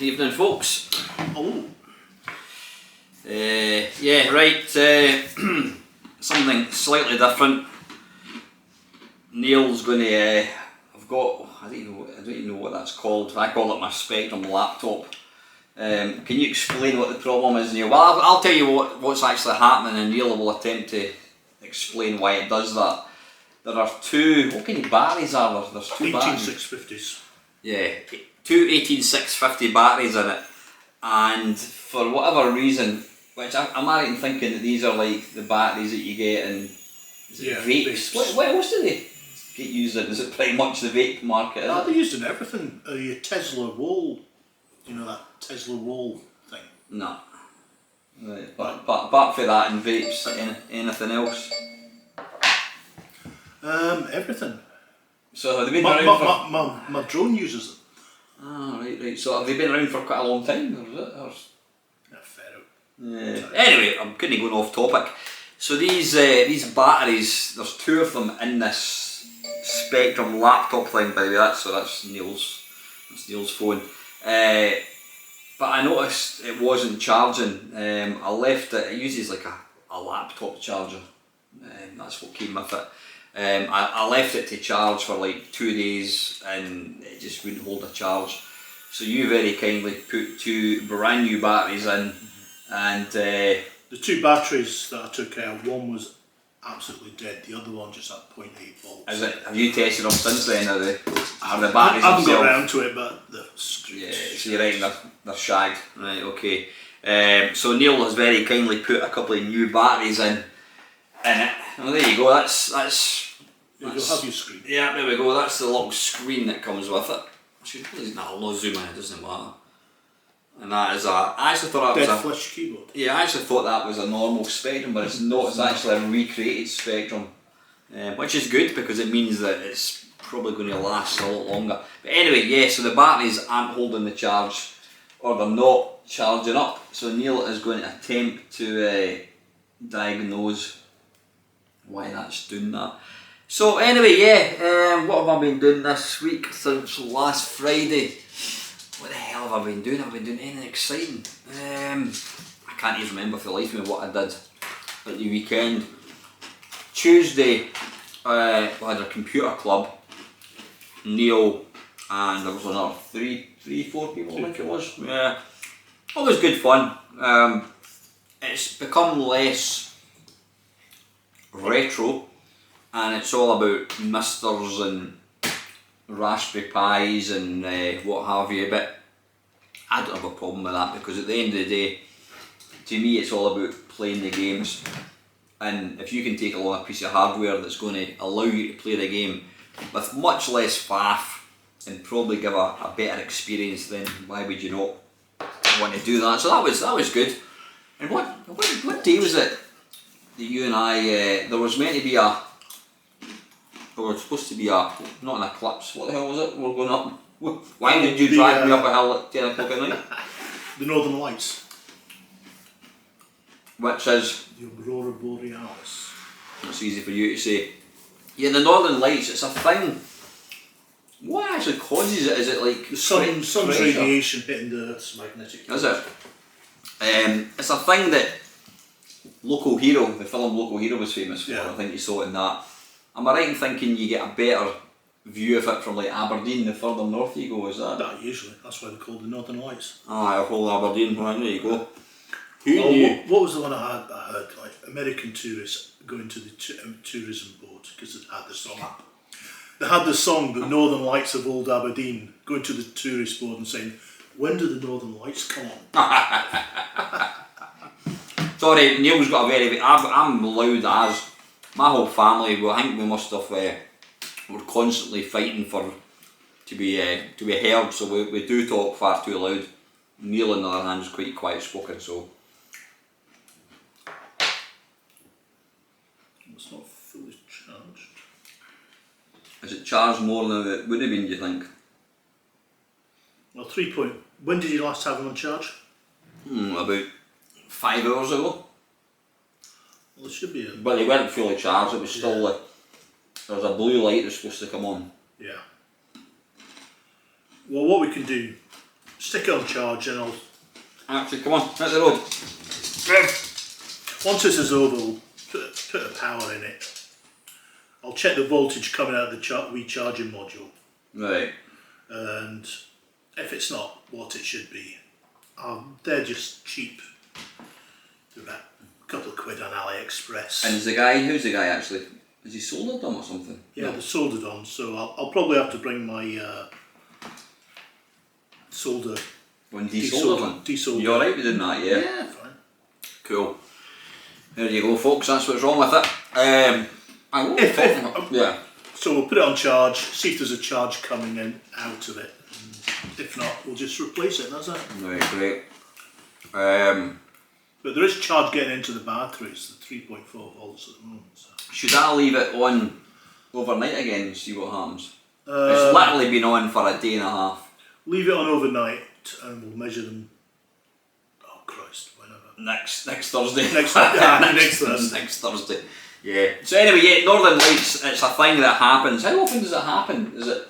evening, folks. Oh. Yeah, right. Something slightly different. Neil's going to. I've got. I don't even know what that's called. I call it my Spectrum laptop. Can you explain what the problem is, Neil? Well, I'll tell you what's actually happening, and Neil will attempt to explain why it does that. There are two. What kind of batteries are there? There's two batteries. 18650s. Yeah, two 18650 batteries in it, and for whatever reason, which I'm right in thinking that these are like the batteries that you get in vapes. What else do they get used in? Is it pretty much the vape market? No, they're used in everything. Your Tesla wall, you know that Tesla wall thing? No. Right, but apart from that and vapes, anything else? Everything. So have they been around my drone uses them. Ah, right. So have they been around for quite a long time, or is it? Fair out. Yeah. Anyway, I'm kind of going off topic. So these batteries, there's two of them in this Spectrum laptop thing. By the way, that's Neil's phone. But I noticed it wasn't charging. I left it. It uses like a laptop charger. That's what came with it. I left it to charge for like 2 days and it just wouldn't hold a charge. So you very kindly put two brand new batteries in, and the two batteries that I took out, one was absolutely dead, the other one just at 0.8 volts. Is it? Have you tested them since then? Are the batteries I haven't got around to it, but the yeah, so you're right, they're shagged. Right, okay. So Neil has very kindly put a couple of new batteries in it. Well, there you go. That's you'll have your screen. Yeah, there we go. That's the little screen that comes with it. I'll not zoom in, it doesn't matter. And that is I actually thought that was flesh keyboard. Yeah, I actually thought that was a normal Spectrum, but it's not. It's actually a recreated Spectrum, which is good because it means that it's probably going to last a lot longer. But anyway, yeah. So the batteries aren't holding the charge, or they're not charging up. So Neil is going to attempt to diagnose why that's doing that. So anyway, yeah, what have I been doing this week since last Friday? What the hell have I been doing? Have I been doing anything exciting? I can't even remember for the life of me what I did at the weekend. Tuesday, we had a computer club. Neil and there was another four people, I think it was. Yeah, it was good fun. It's become less retro, and it's all about misters and Raspberry Pis and what have you, but I don't have a problem with that because at the end of the day, to me it's all about playing the games, and if you can take along a piece of hardware that's going to allow you to play the game with much less faff and probably give a better experience, then why would you not want to do that? So that was good. And what day was it that you and I, there was meant to be supposed to be not an eclipse, what the hell was it? We're going up. Why did you drag me up a hill at 10 o'clock at night? The Northern Lights. Which is? The Aurora Borealis. It's easy for you to say. Yeah, the Northern Lights, it's a thing. What actually causes it? Is it like the sun's radiation hitting the Earth's magnetic field? Is it? It's a thing that Local Hero, the film Local Hero was famous for. Yeah. I think you saw it in that. Am I right in thinking you get a better view of it from like Aberdeen the further north you go, is that? That usually, that's why they're called the Northern Lights. Ah, whole Aberdeen, right, there you go. What was the one I heard, like American tourists going to the tourism board because it had the song. They had the song, The Northern Lights of Old Aberdeen, going to the tourist board and saying, when do the Northern Lights come on? Sorry, Neil's got a very, I'm loud as, my whole family, well, I think we must have, we're constantly fighting to be heard, so we do talk far too loud. Neil on the other hand is quite quiet spoken, so. It's not fully charged. Is it charged more than it would have been, do you think? Well, when did you last have them on charge? About 5 hours ago. Well, it should be. But they weren't fully charged, it was still like, there was a blue light that's supposed to come on. Yeah. Well, what we can do stick it on charge and I'll... Actually, come on, hit the road. Once this is over, we'll put a power in it. I'll check the voltage coming out of the recharging module. Right. And if it's not what it should be, they're just cheap. They're about a couple of quid on AliExpress. And who's the guy actually? Has he soldered them or something? Yeah, No. they're soldered on, so I'll probably have to bring my solder. When desoldered them? Desoldered. You alright with doing that, yeah? Yeah, fine. Cool. There you go, folks, that's what's wrong with it. Yeah. So we'll put it on charge, see if there's a charge coming in out of it. And if not, we'll just replace it, that's it. Right, great. But there is charge getting into the batteries, the 3.4 volts at the moment. So. Should I leave it on overnight again and see what happens? It's literally been on for a day and a half. Leave it on overnight and we'll measure them. Oh Christ, whenever. Next Thursday. Next Thursday. Next Thursday. Yeah. So anyway, yeah, Northern Lights, it's a thing that happens. How often does it happen? Is it?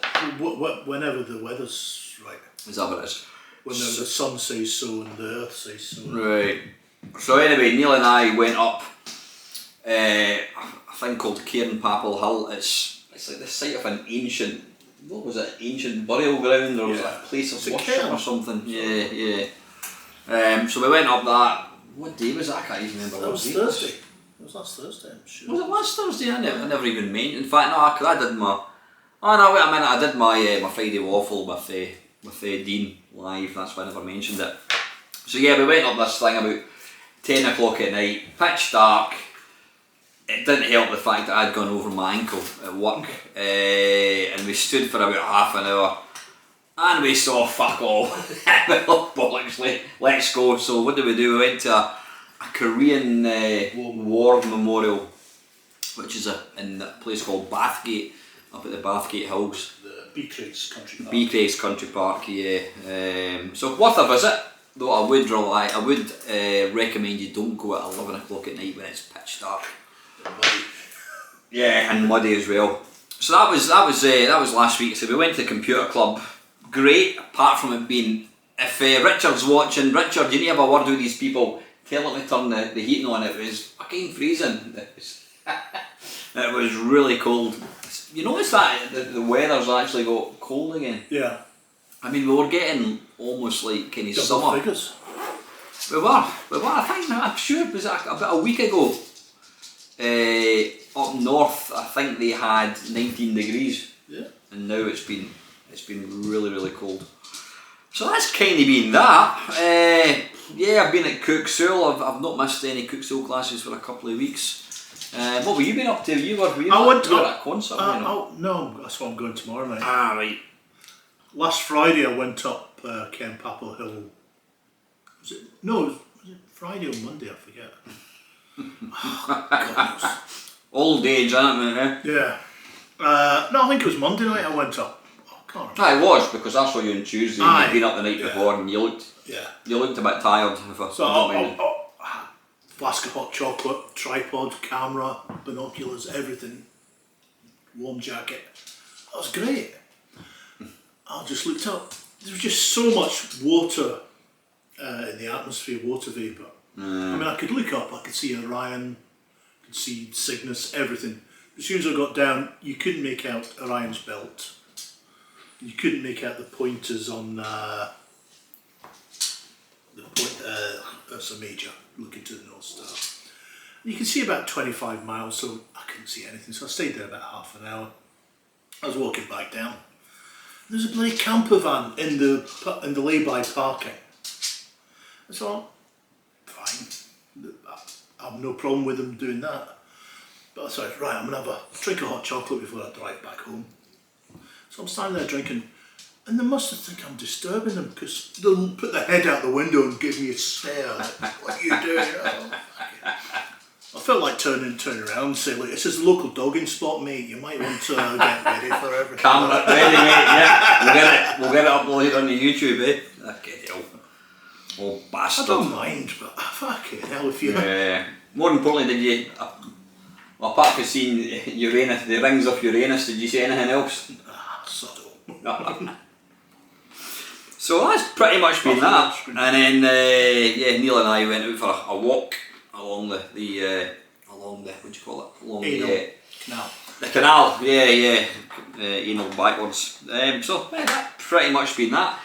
Whenever the weather's right. Is that what it is? When the sun says so and the earth says so. Right. So anyway, Neil and I went up a thing called Cairn Papal Hill. It's like the site of an ancient, what was it? Ancient burial ground, or was it a place of worship or something? Yeah. So we went up that. What day was that? I can't even remember. That was Thursday. It was last Thursday, I'm sure. Was it last Thursday? I never even meant. In fact, no, I did my. Oh no, wait a minute. I did my Friday Waffle with Dean live. That's why I never mentioned it. So yeah, we went up this thing about 10 o'clock at night, pitch dark. It didn't help the fact that I'd gone over my ankle at work, and we stood for about half an hour, and we saw fuck all. Bollocks, let's go. So what did we do? We went to a Korean war memorial, which is in a place called Bathgate, up at the Bathgate Hills. The Beatrice Country Park. Beatrice Country Park, yeah. So worth a visit. Though I would recommend you don't go at 11 o'clock at night when it's pitch dark. Muddy. Yeah, and muddy as well. So that was last week. So we went to the computer club. Great, apart from it being. If Richard's watching, Richard, you need to have a word with these people. Tell them to turn the heating on. It was fucking freezing. It was really cold. You notice that the weather's actually got cold again. Yeah. I mean, we were getting almost like kind of Double summer. figures. We were. I think, I'm sure it was about a week ago. Up north, I think they had 19 degrees. Yeah. And now it's been really, really cold. So that's kind of been that. Yeah, I've been at Cooksoul. I've not missed any Cooksoul classes for a couple of weeks. What were you been up to? You were at a concert. No, that's what I'm going tomorrow night. Ah, right. Last Friday I went up Cairn Papal Hill. Was it Friday or Monday? I forget. God knows. Old age, isn't it, eh? Yeah. No, I think it was Monday night I went up. I can't remember. It was, because I saw you on Tuesday and you'd been up the night before and you looked a bit tired. Flask of hot chocolate, tripod, camera, binoculars, everything. Warm jacket. That was great. I just looked up. There was just so much water in the atmosphere, water vapour. I mean, I could look up, I could see Orion, I could see Cygnus, everything. As soon as I got down, you couldn't make out Orion's belt. You couldn't make out the pointers on Ursa Major, looking to the North Star. You can see about 25 miles, so I couldn't see anything. So I stayed there about half an hour. I was walking back down. There's a bloody camper van in the lay-by parking. So, fine. I have no problem with them doing that. But I said, right, I'm going to have a drink of hot chocolate before I drive back home. So I'm standing there drinking, and they must have think I'm disturbing them, because they'll put their head out the window and give me a stare. Like, what are you doing? Oh, I felt like turning around and say, look, this is a local dogging spot, mate. You might want to get ready for everything. Camera ready, mate. Yeah, we'll get it uploaded on the YouTube, eh? Okay, hell. Oh, bastard. I don't mind, but fucking hell, if you... Yeah. More importantly, did you, apart from seeing Uranus, the rings of Uranus, did you see anything else? Subtle. So that's pretty much been that. And then Neil and I went out for a walk along the along the, what do you call it? Along the canal. The canal, anal backwards. So that's pretty much been that.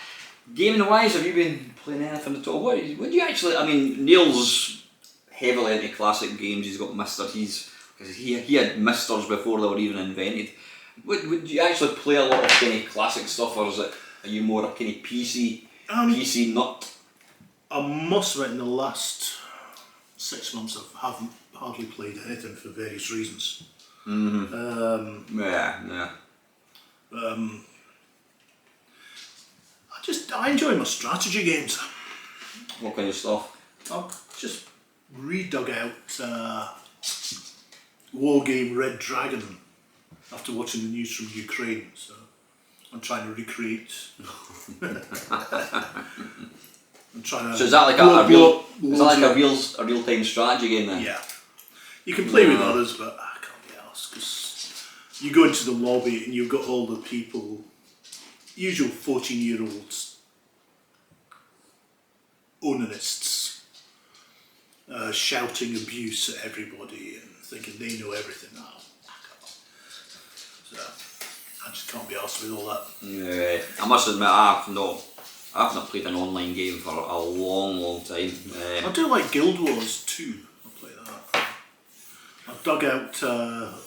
Gaming wise, have you been playing anything at all? What do you actually? I mean, Neil's heavily into classic games. He's got because he had Misters before they were even invented. Would you actually play a lot of kind of classic stuff, or are you more a kind of PC nut? I must admit, in the last 6 months, I haven't hardly played anything for various reasons. I enjoy my strategy games. What kind of stuff? I've just redug out war game Red Dragon after watching the news from Ukraine, so I'm trying to recreate. So is that like a real time strategy game then? Yeah, you can play with others, but I can't be asked because you go into the lobby and you've got all the people, usual 14-year-olds, onanists, shouting abuse at everybody and thinking they know everything now. So I just can't be asked with all that. Yeah, I must admit I've not played an online game for a long time. I do like Guild Wars 2. I'll play that. I've dug out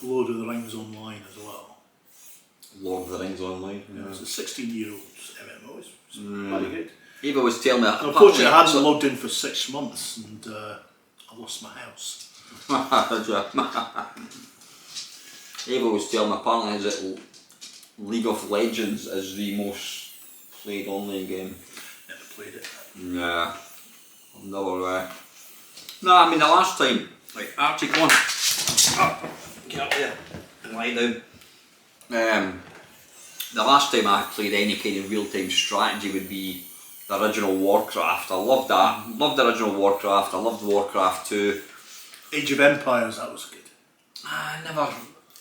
Lord of the Rings Online as well. Lord of the Rings Online? Yeah, it's a 16-year-old MMO. It's pretty good. Eva was telling me... Unfortunately, I hadn't logged in for 6 months and I lost my house. Eva was telling me apparently League of Legends is the most played online game. Never played it. Yeah, I've never. No, I mean the last time, like Archie, come on, get up there and lie down. The last time I played any kind of real-time strategy would be the original Warcraft. I loved that. Loved the original Warcraft. I loved Warcraft 2. Age of Empires, that was good.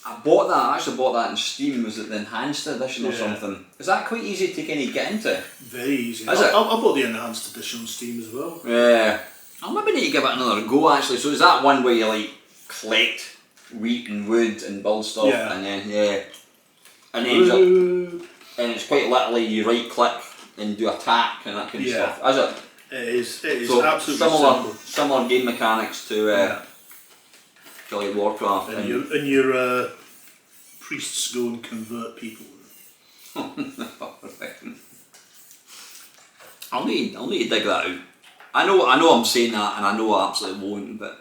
I bought that. I actually bought that in Steam. Was it the enhanced edition or something? Is that quite easy to kind of get into? Very easy. Is it? I bought the enhanced edition on Steam as well. Yeah. I'll maybe need to give it another go actually. So is that one where you like collect wheat and wood and build stuff and then and it's quite literally you right click and do attack and that kind of stuff. Is it? It is so absolutely similar game mechanics to Warcraft. And your priests go and convert people. I'll need to dig that out. I know I'm saying that and I know I absolutely won't, but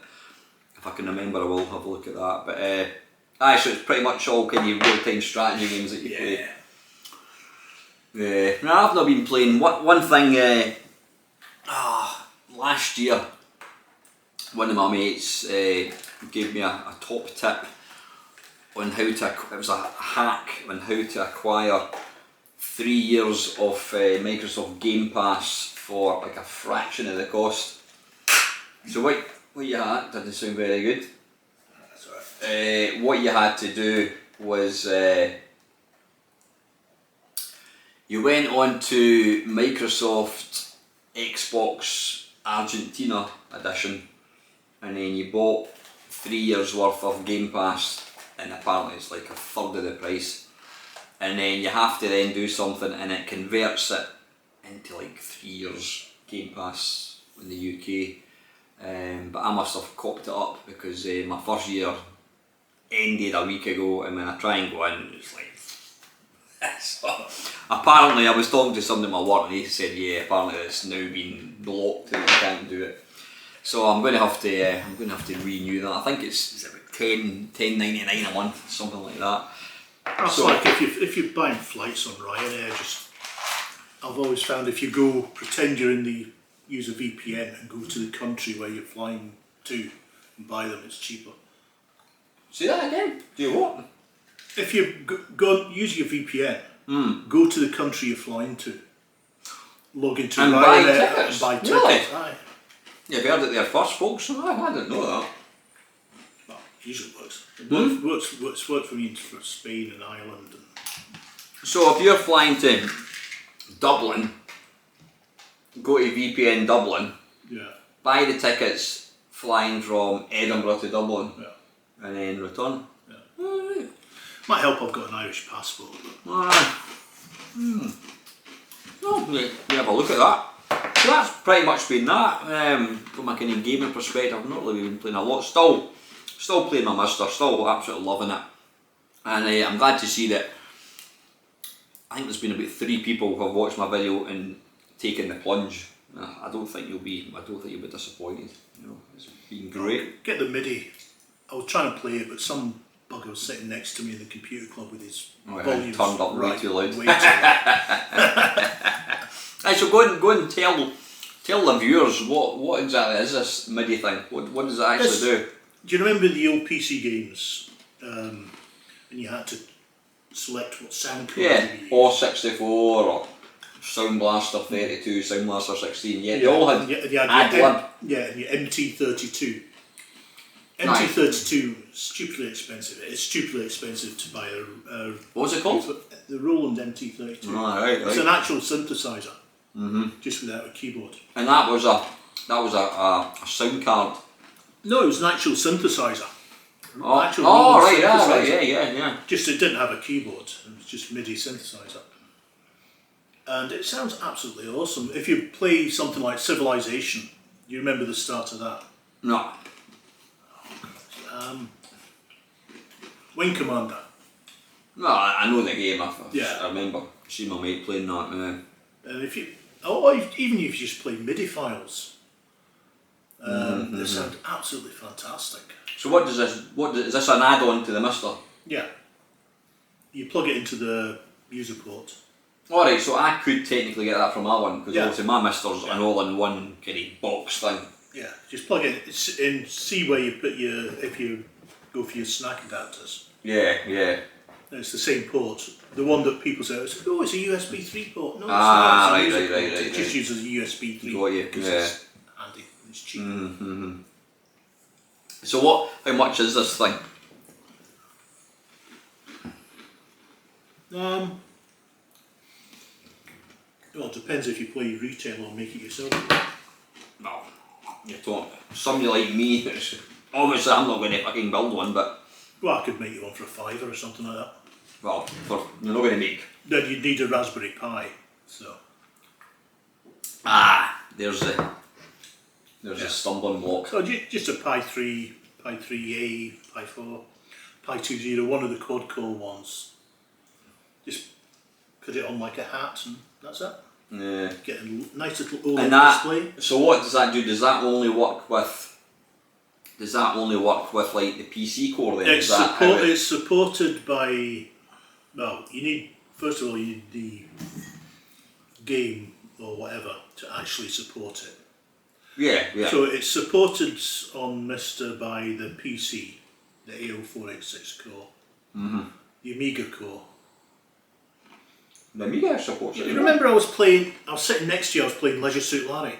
if I can remember I will have a look at that. But so it's pretty much all kind of real time strategy games that you play. No, I've not been playing. One thing last year one of my mates gave me a top tip on how to, it was a hack on how to acquire 3 years of Microsoft Game Pass for like a fraction of the cost. So what you had, didn't sound very good. That's alright. What you had to do was you went on to Microsoft Xbox Argentina edition and then you bought 3 years worth of Game Pass and apparently it's like a third of the price, and then you have to then do something and it converts it into like 3 years Game Pass in the UK. But I must have cocked it up because my first year ended a week ago, and when I try and go in it's like so, apparently I was talking to somebody at my work and he said apparently it's now been blocked and I can't do it. So I'm going to have to renew that. I think it's about $10.99 a month, something like that. That's like if you're buying flights on Ryanair, I've always found if you pretend you're use a VPN and go to the country where you're flying to and buy them, it's cheaper. Say that again. Do you what? If you go use your VPN, go to the country you're flying to, log into Ryanair and buy tickets. Really? Aye. You've heard it there first, folks. I didn't know that. Well, it usually works. It's worked for me for Spain and Ireland. So if you're flying to Dublin go to VPN Dublin, Yeah. buy the tickets flying from Edinburgh to Dublin, Yeah. and then return. Yeah. Might help I've got an Irish passport. No, we have a look at that. So that's pretty much been that. From a kind of gaming perspective, I've not really been playing a lot. Still playing my Mister, still absolutely loving it. And I'm glad to see that. I think there's been about 3 people who have watched my video and taken the plunge. I don't think you'll be disappointed. You know, it's been great. Get the MIDI. I was trying to play it, but some bugger was sitting next to me in the computer club with his volume turned up way too loud. Way too loud. Right, so go and tell the viewers what exactly is this MIDI thing? What does it actually do? Do you remember the old PC games? And you had to select what sound card you used? Or 64 or Sound Blaster 32, Sound Blaster 16. Yeah, they all had ad-lib. And your MT32. Right. MT32 stupidly expensive. It's stupidly expensive to buy a What was it called? The Roland MT32. Oh, right. It's an actual synthesizer, just without a keyboard. And that was a sound card. No, it was an actual synthesizer. Yeah. Just it didn't have a keyboard. It was just MIDI synthesizer. And it sounds absolutely awesome. If you play something like Civilization, you remember the start of that? No. Wing Commander. No, I know the game. I Yeah. remember seeing my mate playing that. And if you, even if you just play MIDI files, they sound absolutely fantastic. So is this an add-on to the Mister? Yeah. You plug it into the user port. Alright, so I could technically get that from my one, because Yeah. obviously my Mister's an all-in-one kind of box thing. Yeah, just plug it in, see where you put if you go for your snack adapters. Yeah. It's the same port. The one that people say, oh, it's a USB 3 port. No, it's Ah, not. right, It's a music right, port. right, It just right. uses a USB 3 Got you, because yeah. it's handy, it's cheap. So how much is this thing? Well, it depends if you play retail or make it yourself. Well, you don't. Somebody like me, obviously I'm not going to fucking build one, but Well, I could make you one for a £5 or something like that. well, you're not going to make. Then you'd need a Raspberry Pi, so. There's a stumbling block. So just a Pi 3, Pi 3A, Pi 4, Pi 2.0, one of the quad-core ones. Just put it on like a hat and that's it. Yeah. Get a nice little OLED And that. display. So what does that do? Does that only work with like the PC core then? It's supported by. Well, first of all you need the game or whatever to actually support it. Yeah. So it's supported on Mister by the PC, the A0486 core, the Amiga core. The Amiga supports it. You remember I was sitting next to you, I was playing Leisure Suit Larry.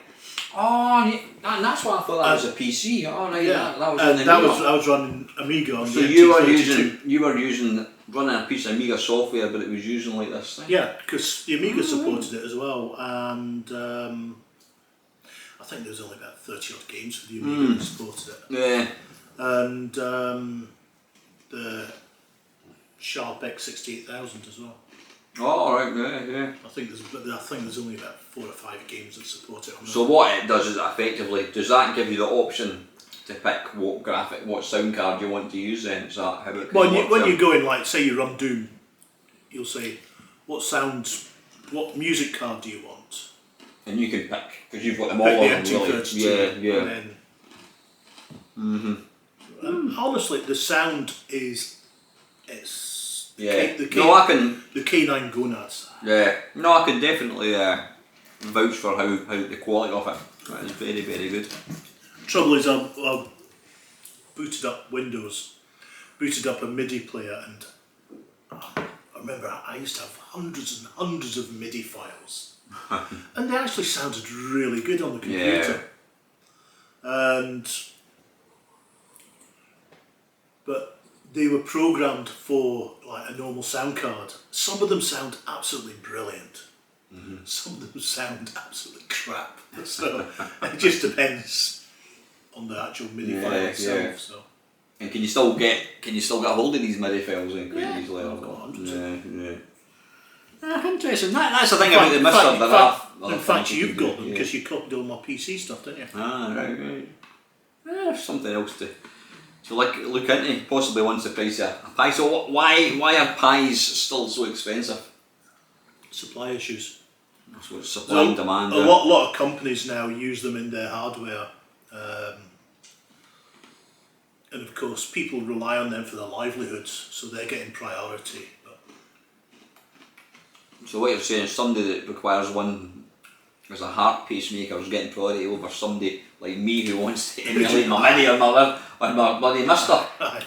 Oh, and that's why I thought that was a PC. Oh, right, Yeah, that was on the Amiga. I was running Amiga on So the you MT32. were using running a piece of Amiga software, but it was using like this thing. Yeah, because the Amiga supported it as well, and I think there was only about 30 odd games for the Amiga that supported it. Yeah. And the Sharp X68000 as well. Oh, right, yeah. I think there's only about 4 or 5 games that support it on So what it does is effectively, does that give you the option to pick what sound card you want to use then? Is that how it when you go in, like say you run Doom, you'll say, what music card do you want? And you can pick, because you've got them all Pick on the them, really. MT32. Yeah. And then, honestly, the sound is, Yeah. the K9 gonads. Yeah. No, I can definitely vouch for how the quality of it. That is very, very good. Trouble is, I've booted up Windows, booted up a MIDI player, and I remember I used to have hundreds and hundreds of MIDI files, and they actually sounded really good on the computer. But they were programmed for like a normal sound card. Some of them sound absolutely brilliant. Some of them sound absolute crap. So it just depends on the actual MIDI file itself. Yeah. So. And can you still get a hold of these MIDI files then quite easily? I've got hundreds of them. Interesting. That's the thing about the Mister. In fact, you've got them because you copied all my PC stuff, didn't you? Right. Something else to look into, possibly once the price of a pie. So why are pies still so expensive? Supply issues. So it's supply and demand. A lot of companies now use them in their hardware, and of course people rely on them for their livelihoods, so they're getting priority. But so what you're saying is somebody that requires one as a heart pacemaker is getting priority over somebody like me who wants to emulate my MIDI on my bloody Mister.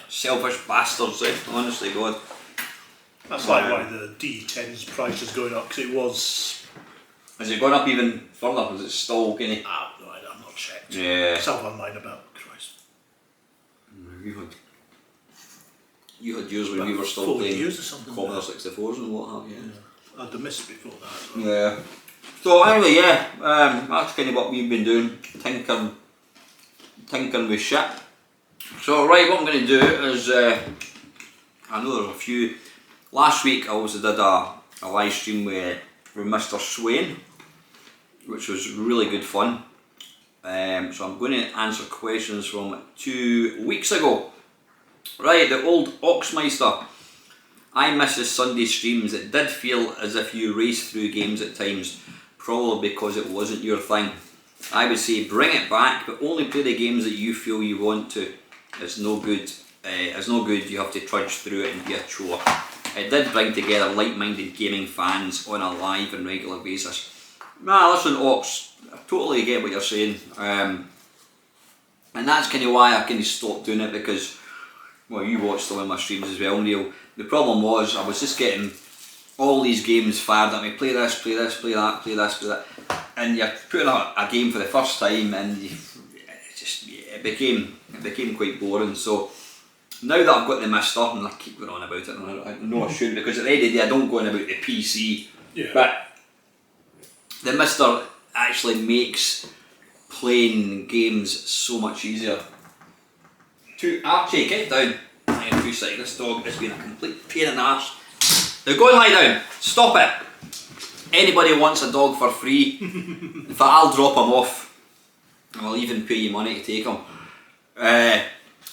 Selfish bastards, honestly, God. That's like why the D10's price is going up, because it was. Has it gone up even further? Is it still kind of? No, I'm not checked. Yeah. Self online about Christ. You had yours when we were still 40 playing years or something. Commodore 64s and what have you. I had the Miss before that as well. Yeah. So anyway, that's kind of what we've been doing, tinkering with shit. So right, what I'm going to do is, I know there's a few. Last week I also did a live stream with Mr. Swain, which was really good fun. So I'm going to answer questions from 2 weeks ago. Right, the old Oxmeister. I miss the Sunday streams. It did feel as if you raced through games at times, probably because it wasn't your thing. I would say bring it back, but only play the games that you feel you want to. It's no good. You have to trudge through it and be a chore. It did bring together like-minded gaming fans on a live and regular basis. Nah, listen, Ox, I totally get what you're saying, and that's kind of why I kind of stopped doing it, because, well, you watched some of my streams as well, Neil. The problem was I was just getting all these games fired at me. Play this, play this, play that, play this, play that, and you're putting a game for the first time, and it became quite boring. So now that I've got the Mister, and I keep going on about it, and I know I shouldn't, because at the end of the day I don't go on about the PC, but the Mister actually makes playing games so much easier. Archie, get down. Hang on 2 seconds, this dog has been a complete pain in the arse. Now go and lie down, stop it. Anybody wants a dog for free, in fact I'll drop him off, and I'll even pay you money to take him.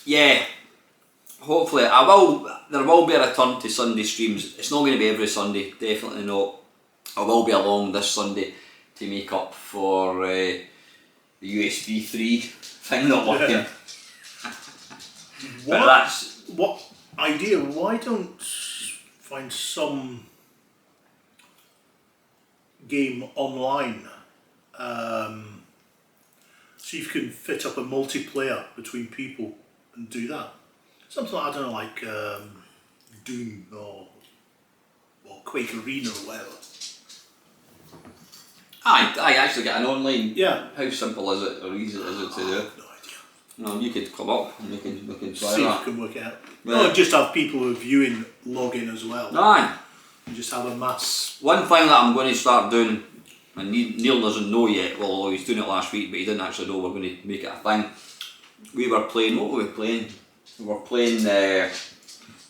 Yeah. Hopefully, there will be a return to Sunday streams. It's not going to be every Sunday, definitely not. I will be along this Sunday to make up for the USB 3 thing not working. What idea? Why don't find some game online? See if you can fit up a multiplayer between people and do that. Something like, I don't know, like Doom or Quake Arena or whatever. I actually get an online. Yeah. How simple is it, or easy is it to do? No idea. No, you could come up and we can try See that. if you can work it out. Yeah. Or just have people who are viewing log in as well. Aye. And just have a mass. One thing that I'm going to start doing, and Neil doesn't know yet, well he was doing it last week, but he didn't actually know we're going to make it a thing. We were playing, what were we playing? We were playing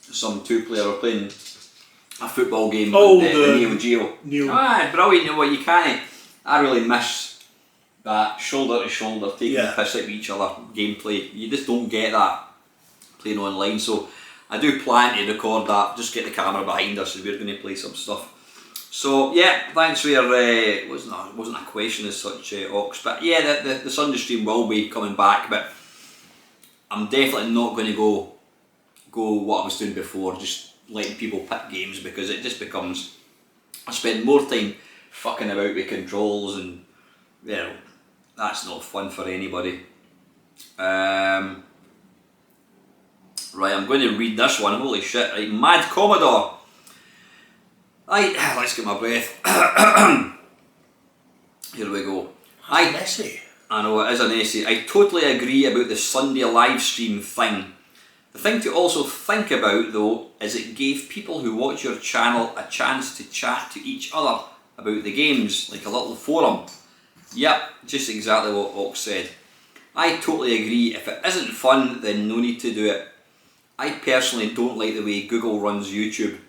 some 2-player, we were playing a football game with the Neo Geo. Aye, brilliant, what you can't. I really miss that shoulder to shoulder, taking the piss out of each other gameplay. You just don't get that playing online, so I do plan to record that, just get the camera behind us and we're going to play some stuff. So yeah, thanks for your, it wasn't a question as such, Ox, but yeah, the Sunday stream will be coming back, but I'm definitely not going to go what I was doing before, just letting people pick games, because it just becomes, I spend more time fucking about with controls, and you know, that's not fun for anybody. Right, I'm going to read this one, holy shit, right, Mad Commodore. Right, let's get my breath. Here we go. That's an essay. I know, it is an essay. I totally agree about the Sunday live stream thing. The thing to also think about though is it gave people who watch your channel a chance to chat to each other about the games, like a little forum. Yep, just exactly what Ox said. I totally agree. If it isn't fun, then no need to do it. I personally don't like the way Google runs YouTube.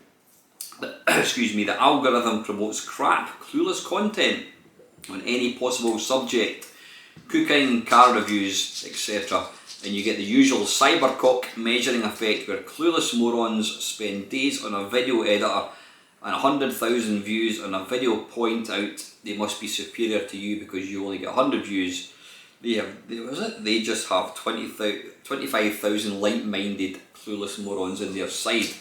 Excuse me, the algorithm promotes crap, clueless content on any possible subject, cooking, car reviews, etc. And you get the usual cybercock measuring effect where clueless morons spend days on a video editor and 100,000 views on a video point out they must be superior to you because you only get 100 views. They just have 25,000 like-minded clueless morons in their side.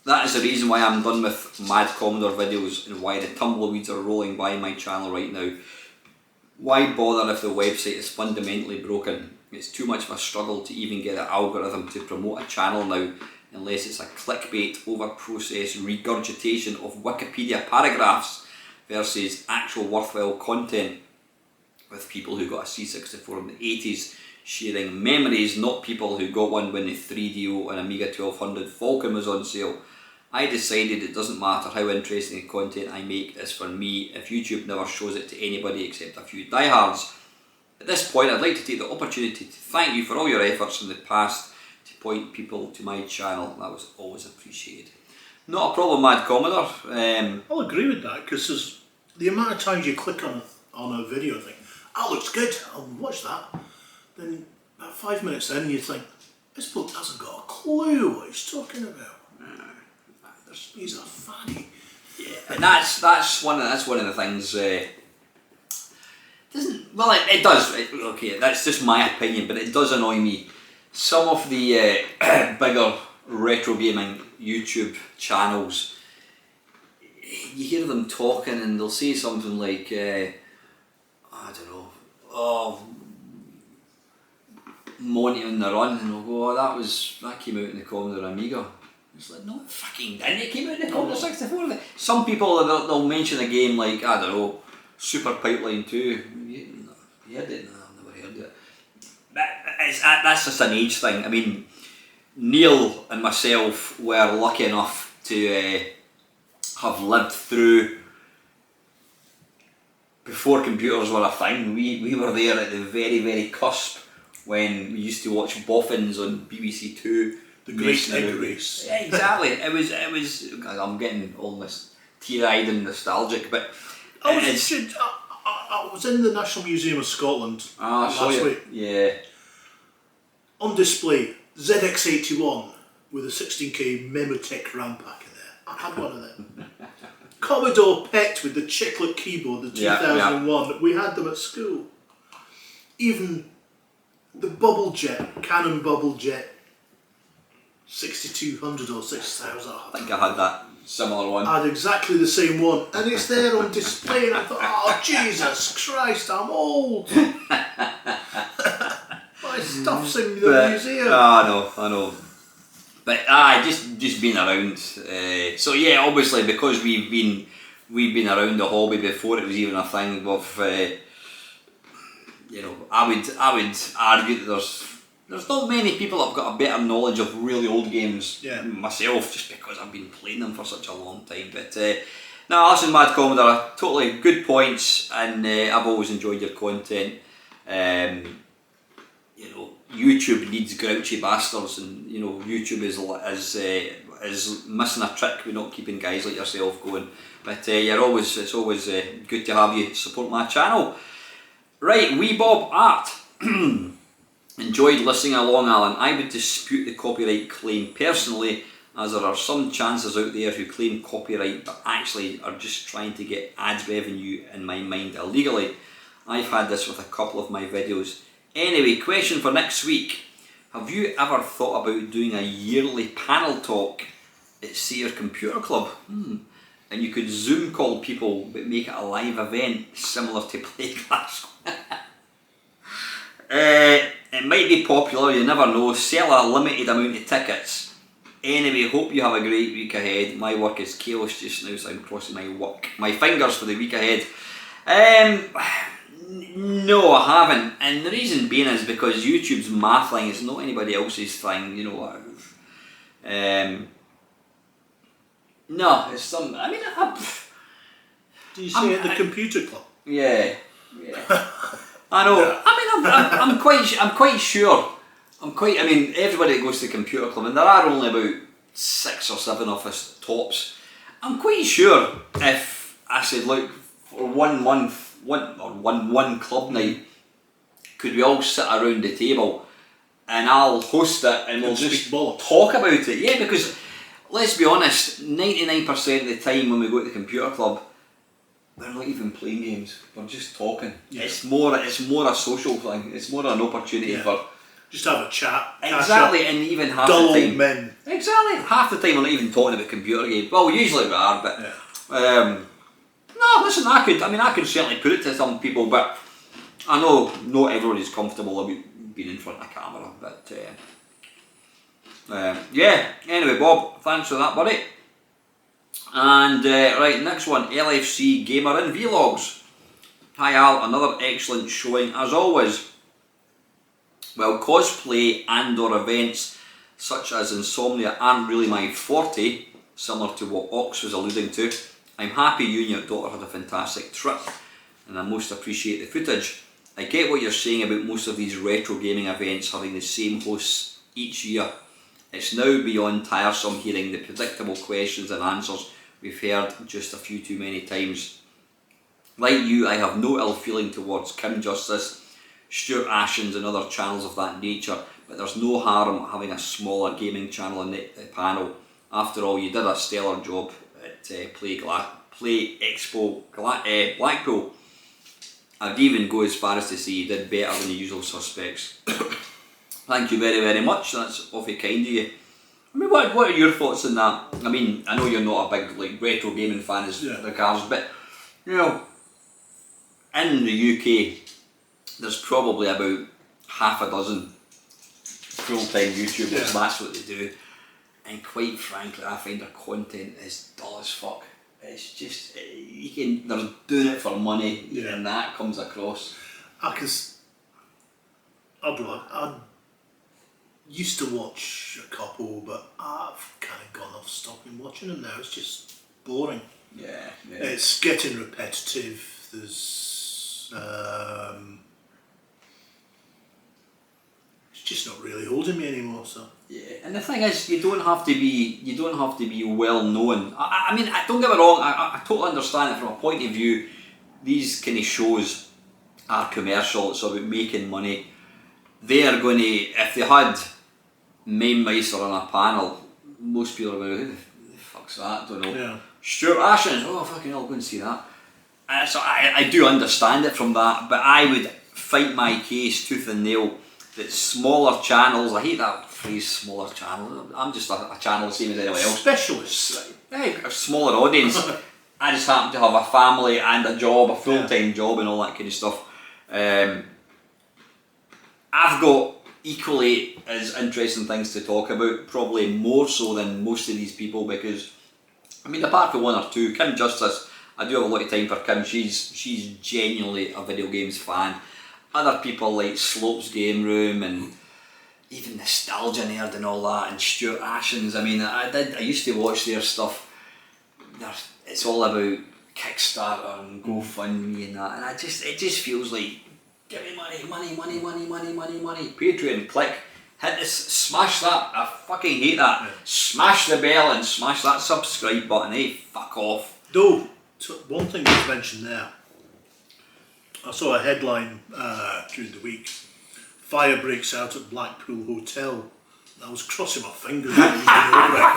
That is the reason why I'm done with Mad Commodore videos and why the tumbleweeds are rolling by my channel right now. Why bother if the website is fundamentally broken? It's too much of a struggle to even get the algorithm to promote a channel now, unless it's a clickbait, over-processed regurgitation of Wikipedia paragraphs versus actual worthwhile content with people who got a C64 in the 80s sharing memories, not people who got one when the 3DO and Amiga 1200 Falcon was on sale. I decided it doesn't matter how interesting the content I make is for me if YouTube never shows it to anybody except a few diehards. At this point, I'd like to take the opportunity to thank you for all your efforts in the past to point people to my channel. That was always appreciated. Not a problem, Mad Commodore. I'll agree with that, because the amount of times you click on a video and think, that looks good, I'll watch that. Then about 5 minutes in you think, this bloke hasn't got a clue what he's talking about. He's a fanny. Yeah, and that's one of the things. It does. Okay, that's just my opinion, but it does annoy me. Some of the bigger retro gaming YouTube channels, you hear them talking and they'll say something like, I don't know, Monty on the Run, and they'll go, oh, that came out in the Commodore Amiga. It's like, no, it fucking didn't. It came out in the Commodore 64. Some people, they'll mention a game like, I don't know, Super Pipeline 2. You heard it? No, I've never heard it. That's just an age thing. I mean, Neil and myself were lucky enough to have lived through before computers were a thing. We were there at the very, very cusp when we used to watch boffins on BBC Two. The Great Egg Race. Yeah, exactly. It was. I'm getting almost teary-eyed and nostalgic, but I was in the National Museum of Scotland last week. Yeah. On display, ZX81 with a 16K Memotech RAM pack in there. I had one of them. Commodore PET with the chiclet keyboard, the 2001. We had them at school. Even the Bubble Jet, Canon Bubble Jet 6200 or 6000. I think I had that similar one. I had exactly the same one, and it's there on display, and I thought, oh Jesus Christ, I'm old. My stuff's in the museum. I know. But just being around. So yeah, obviously because we've been around the hobby before it was even a thing. Of I would argue that there's not many people that have got a better knowledge of really old games than myself, just because I've been playing them for such a long time. But no, listen, Mad Commodore, totally good points, and I've always enjoyed your content. YouTube needs grouchy bastards, and YouTube is missing a trick with not keeping guys like yourself going. But it's always good to have you support my channel. Right, Wee Bob Art. Enjoyed listening along, Alan. I would dispute the copyright claim personally, as there are some chances out there who claim copyright but actually are just trying to get ad revenue, in my mind, illegally. I've had this with a couple of my videos. Anyway, question for next week. Have you ever thought about doing a yearly panel talk at, say, your computer club? And you could Zoom call people but make it a live event similar to Playglass. It might be popular, you never know. Sell a limited amount of tickets. Anyway, hope you have a great week ahead. My work is chaos just now, so I'm crossing my fingers for the week ahead. No, I haven't, and the reason being is because YouTube's my thing, it's not anybody else's thing, No, it's some. I mean, Do you say at the computer club? Yeah. I know. Yeah. I mean, I'm quite sure. I mean, everybody that goes to the computer club, and there are only about 6 or 7 of us tops. I'm quite sure if I said, look, for 1 month, one club night, could we all sit around the table and I'll host it and we'll just talk about it. Yeah, because let's be honest, 99% of the time when we go to the computer club, we're not even playing games. We're just talking. Yeah. It's more a social thing. It's more an opportunity for just have a chat. Exactly, and even half dull the time. Men. Exactly, half the time we're not even talking about computer games. Well, usually we are, but no. Listen, I could certainly put it to some people, but I know not everybody's comfortable about being in front of a camera. But yeah. Anyway, Bob, thanks for that, buddy. And right, next one, LFC Gamer and Vlogs. Hi Al, another excellent showing as always. Well, cosplay and or events such as Insomnia aren't really my forte, similar to what Ox was alluding to. I'm happy you and your daughter had a fantastic trip, and I most appreciate the footage. I get what you're saying about most of these retro gaming events having the same hosts each year. It's now beyond tiresome hearing the predictable questions and answers we've heard just a few too many times. Like you, I have no ill feeling towards Kim Justice, Stuart Ashens and other channels of that nature, but there's no harm having a smaller gaming channel in the panel. After all, you did a stellar job at Play Expo Blackpool. I'd even go as far as to say you did better than the usual suspects. Thank you very, very much. That's awfully kind of you. I mean, what are your thoughts on that? I mean, I know you're not a big retro gaming fan as regards, but you know, in the UK, there's probably about half a dozen full-time YouTubers. That's what they do, and quite frankly, I find their content is dull as fuck. It's just they're doing it for money, and that comes across. I used to watch a couple, but I've kind of gone off stopping watching them now. It's just boring. Yeah. It's getting repetitive. There's it's just not really holding me anymore. So and the thing is, you don't have to be well known. I mean, don't get me wrong. I totally understand it from a point of view. These kind of shows are commercial. It's about making money. They are going to, if they had Main Meister on a panel, most people are going to go, who the fuck's that? Don't know. Yeah. Stuart Ashens, fucking hell, go and see that. So I do understand it from that, but I would fight my case tooth and nail that smaller channels, I hate that phrase, smaller channel. I'm just a channel the same as anyone else. Specialists. Hey, a smaller audience. I just happen to have a family and a job, a full-time job and all that kind of stuff. I've got equally as interesting things to talk about, probably more so than most of these people, because I mean, apart from one or two, Kim Justice, I do have a lot of time for Kim. She's genuinely a video games fan. Other people like Slope's Game Room and even Nostalgia Nerd and all that, and Stuart Ashens. I mean, I used to watch their stuff. It's all about Kickstarter and GoFundMe and that, and it just feels like, give me money. Patreon, click, hit this, smash that. I fucking hate that. Yeah. Smash the bell and smash that subscribe button. Hey, fuck off. Though, one thing you mentioned there, I saw a headline during the week. Fire breaks out at Blackpool Hotel. I was crossing my fingers when it was going over it.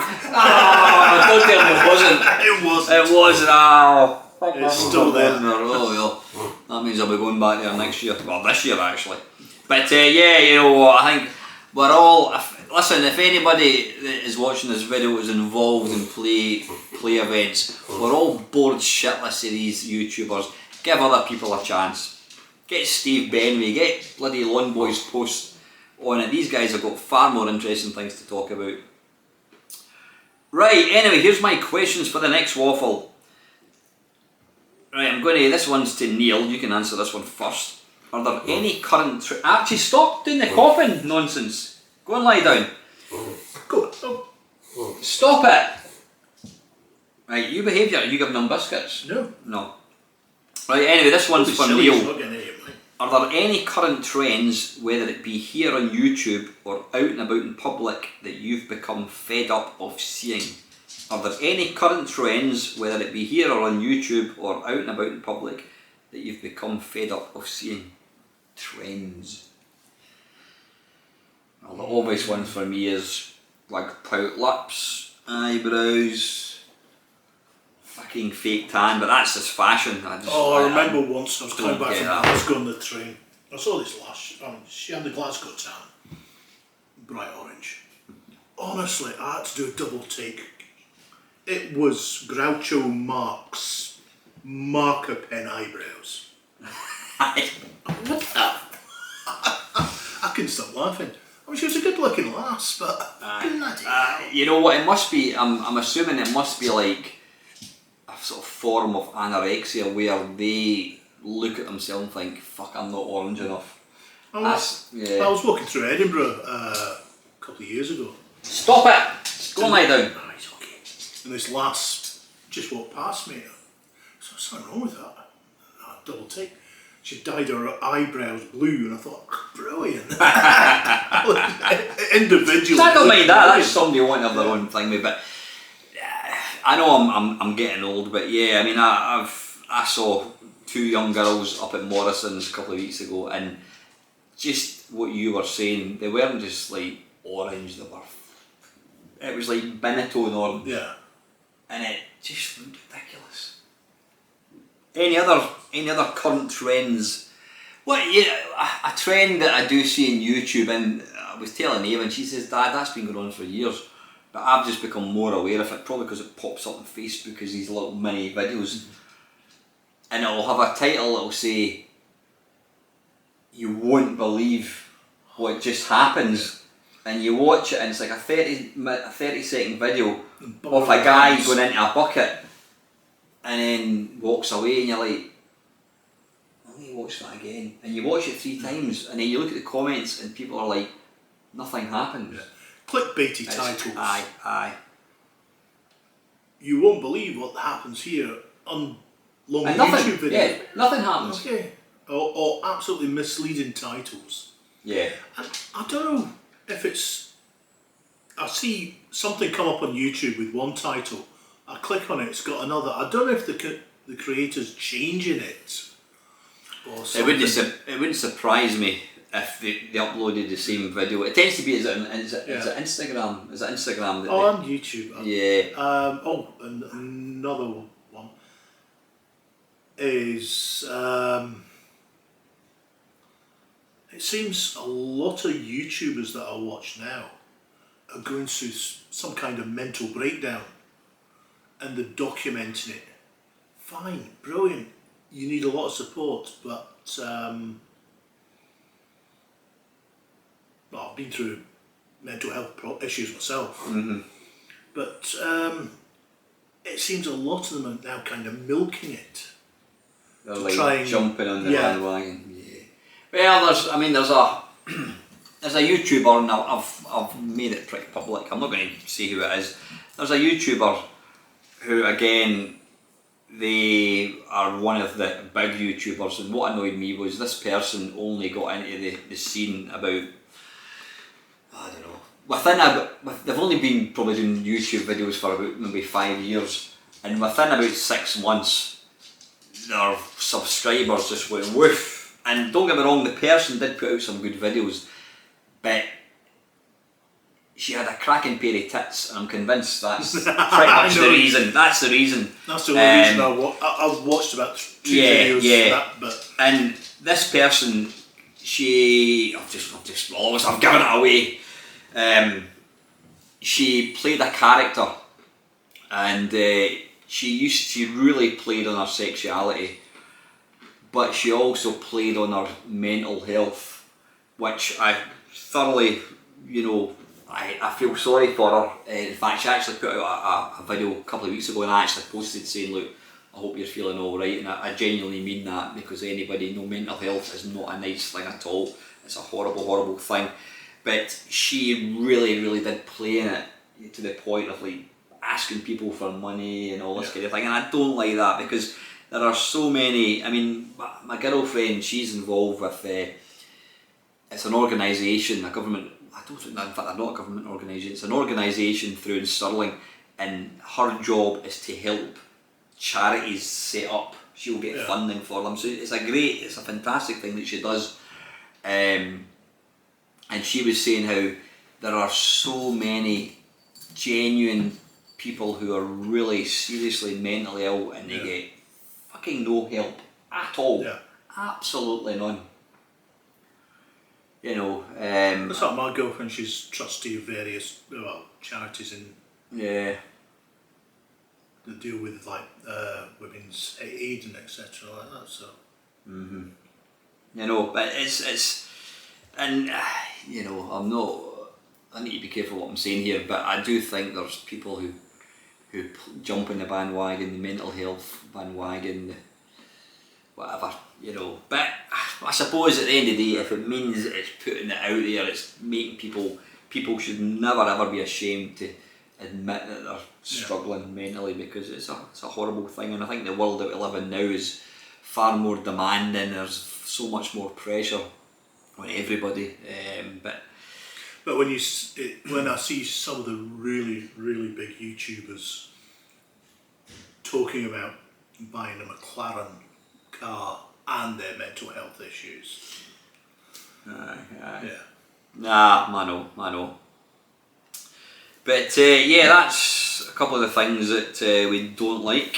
Don't tell me it wasn't. It wasn't. It wasn't. It's still there. That means I'll be going back there next year. Well, this year actually. But yeah, you know what, I think we're all, listen, if anybody that is watching this video is involved in play events, we're all bored shitless of these YouTubers. Give other people a chance. Get Steve Benway, get bloody Long Boys Post on it. These guys have got far more interesting things to talk about. Right, anyway, here's my questions for the next waffle. Right, this one's to Neil. You can answer this one first. Are there any current... Actually, stop doing the coughing nonsense. Go and lie down. Go. Stop it. Right, you behave. You give them biscuits? No. No. Right, anyway, this one's for Silly, it's Neil. not getting any of mine. Are there any current trends, whether it be here on YouTube or out and about in public, that you've become fed up of seeing? Are there any current trends, whether it be here or on YouTube or out and about in public, that you've become fed up of seeing? Trends. Well, the obvious one for me is like pout lips, eyebrows, fucking fake tan, but that's just fashion. I remember once I was coming back from that. Glasgow on the train. I saw this lash. She had the Glasgow tan, bright orange. Honestly, I had to do a double take. It was Groucho Marx marker pen eyebrows. What the? I couldn't stop laughing. I mean, she was a good-looking lass, but bloody hell. You know what? It must be. I'm assuming it must be like a sort of form of anorexia where they look at themselves and think, "Fuck, I'm not orange enough." I was walking through Edinburgh a couple of years ago. Stop it! Go and lie down. Oh, it's okay. And this lass just walked past me. So there's something wrong with that. Double take. She dyed her eyebrows blue, and I thought, brilliant. Individual. I don't mind that. That's somebody wanting to have their own thing with. But I know I'm getting old. But yeah, I mean, I saw two young girls up at Morrison's a couple of weeks ago, and just what you were saying, they weren't just like orange. They were. It was like Benetton orange. Yeah. And it just looked ridiculous. Any other current trends? A trend that I do see in YouTube, and I was telling Ava, and she says, "Dad, that's been going on for years," but I've just become more aware of it, probably because it pops up on Facebook as these little mini videos, and it'll have a title that'll say, "You won't believe what just happens," and you watch it, and it's like a 30-second video of a guy going into a bucket and then walks away, and you're like, let me watch that again. And you watch it 3 times, and then you look at the comments, and people are like, nothing happens. Yeah. Clickbaity titles. Aye. You won't believe what happens here on long And YouTube videos. Yeah, nothing happens. Okay. Or absolutely misleading titles. Yeah. And I don't know if it's. I see something come up on YouTube with one title. I click on it. It's got another. I don't know if the creator's changing it or something. It wouldn't surprise me if they uploaded the same video. It tends to be is it Instagram? Is it Instagram? That on YouTube. Yeah. And another one is. It seems a lot of YouTubers that I watch now are going through some kind of mental breakdown, and they're documenting it. Fine, brilliant. You need a lot of support, but I've been through mental health issues myself. Mm-hmm. But it seems a lot of them are now kind of milking it. They're like jumping on the bandwagon. Yeah. Well, there's a YouTuber, and I've made it pretty public. I'm not going to say who it is. There's a YouTuber who, again, they are one of the big YouTubers, and what annoyed me was this person only got into the scene about, I don't know, they've only been probably doing YouTube videos for about maybe 5 years, and within about 6 months their subscribers just went woof. And don't get me wrong, the person did put out some good videos, but she had a cracking pair of tits, and I'm convinced that's pretty much the reason. That's the reason. That's the only reason I've watched about 2 videos. Yeah. But and this person, I've given it away. She played a character, and she really played on her sexuality, but she also played on her mental health, which I thoroughly, I feel sorry for her. In fact, she actually put out a video a couple of weeks ago, and I actually posted saying, look, I hope you're feeling alright, and I genuinely mean that, because mental health is not a nice thing at all. It's a horrible, horrible thing. But she really, really did play in it to the point of like asking people for money and all this kind of thing, and I don't like that, because there are so many. I mean, my girlfriend, she's involved with it's an organisation, a government. I don't think that, in fact, they're not a government organisation. It's an organisation through in Stirling, and her job is to help charities set up. She'll get funding for them. So it's a fantastic thing that she does. And she was saying how there are so many genuine people who are really seriously mentally ill, and they get fucking no help at all. Yeah. Absolutely none. You know, that's like my girlfriend. She's trustee of various charities in that deal with like women's aid and etc. like that. So, you know, but it's and you know, I need to be careful what I'm saying here, but I do think there's people who jump in the bandwagon, the mental health bandwagon, whatever, you know. But I suppose at the end of the day, if it means it's putting it out there, it's making people should never ever be ashamed to admit that they're struggling mentally, because it's a horrible thing. And I think the world that we live in now is far more demanding. There's so much more pressure on everybody. But when I see some of the really, really big YouTubers talking about buying a McLaren car and their mental health issues. Nah, I know. But that's a couple of the things that we don't like.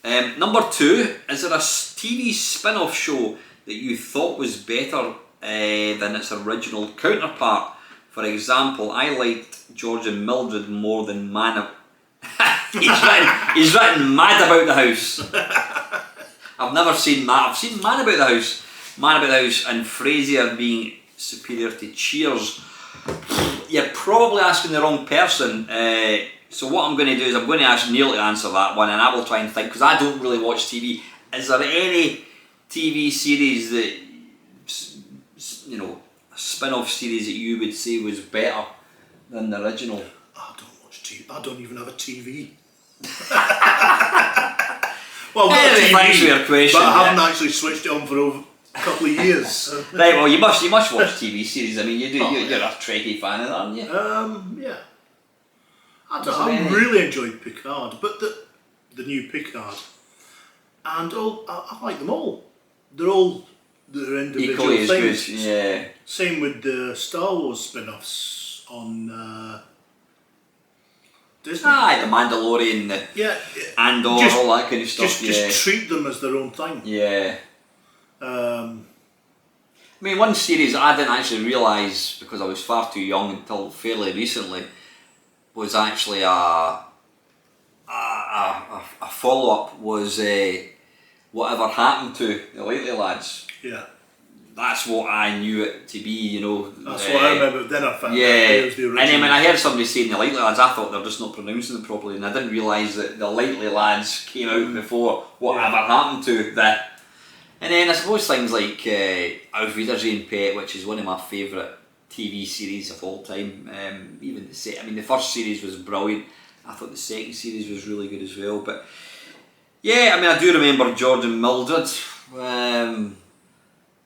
Number 2, is there a TV spin-off show that you thought was better than its original counterpart? For example, I liked George and Mildred more than Man. He's written Mad About the House. I've never seen Mad. I've seen Man About the House. Man About the House and Frasier being superior to Cheers. You're probably asking the wrong person. So what I'm going to do is I'm going to ask Neil to answer that one, and I will try and think, because I don't really watch TV. Is there any TV series that, you know, a spin-off series that you would say was better than the original? I don't watch TV. I don't even have a TV. Well, I've got a TV, thanks for your question, but I haven't actually switched it on for over a couple of years. So. Right, well, you must watch TV series. I mean, you do. You're a Trekkie fan of that, aren't you? Yeah. I really enjoyed Picard, but the new Picard, and I like them all. They're all their individual equally things. As good, yeah. Same with the Star Wars spin-offs on Disney. The Mandalorian, Andor, all that kind of stuff. Just treat them as their own thing. Yeah. I mean, one series I didn't actually realise, because I was far too young until fairly recently, was actually a follow-up, was Whatever Happened to the Lightly Lads. Yeah. That's what I knew it to be, you know. That's what I remember. Then I found out it was the original. And then when I heard somebody saying the Lightly Lads, I thought they're just not pronouncing it properly, and I didn't realise that the Lightly Lads came out before Whatever Happened to the. And then I suppose things like Auf Wiedersehen Pet, which is one of my favourite TV series of all time. Even the first series was brilliant. I thought the second series was really good as well. But yeah, I mean, I do remember George and Mildred.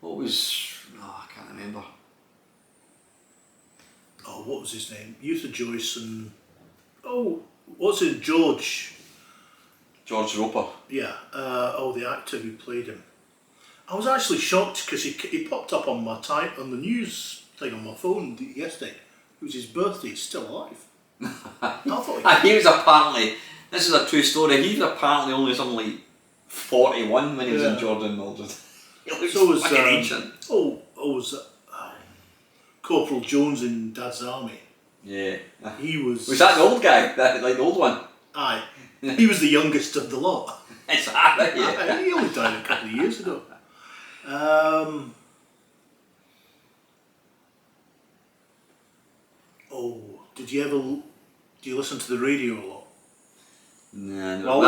What was? I can't remember. Oh, what was his name? Eutha Joyce and what's his George? George Roper. Yeah. The actor who played him. I was actually shocked because he popped up on on the news thing on my phone yesterday. It was his birthday. He's still alive. I thought he was apparently. This is a true story. He was apparently only something like 41 when he was in George and Mildred. He looks fucking ancient. Was Corporal Jones in Dad's Army? Yeah. He was. Was that the old guy? The old one? Aye. He was the youngest of the lot. Exactly. Yeah. He only died a couple of years ago. Do you listen to the radio a lot? No,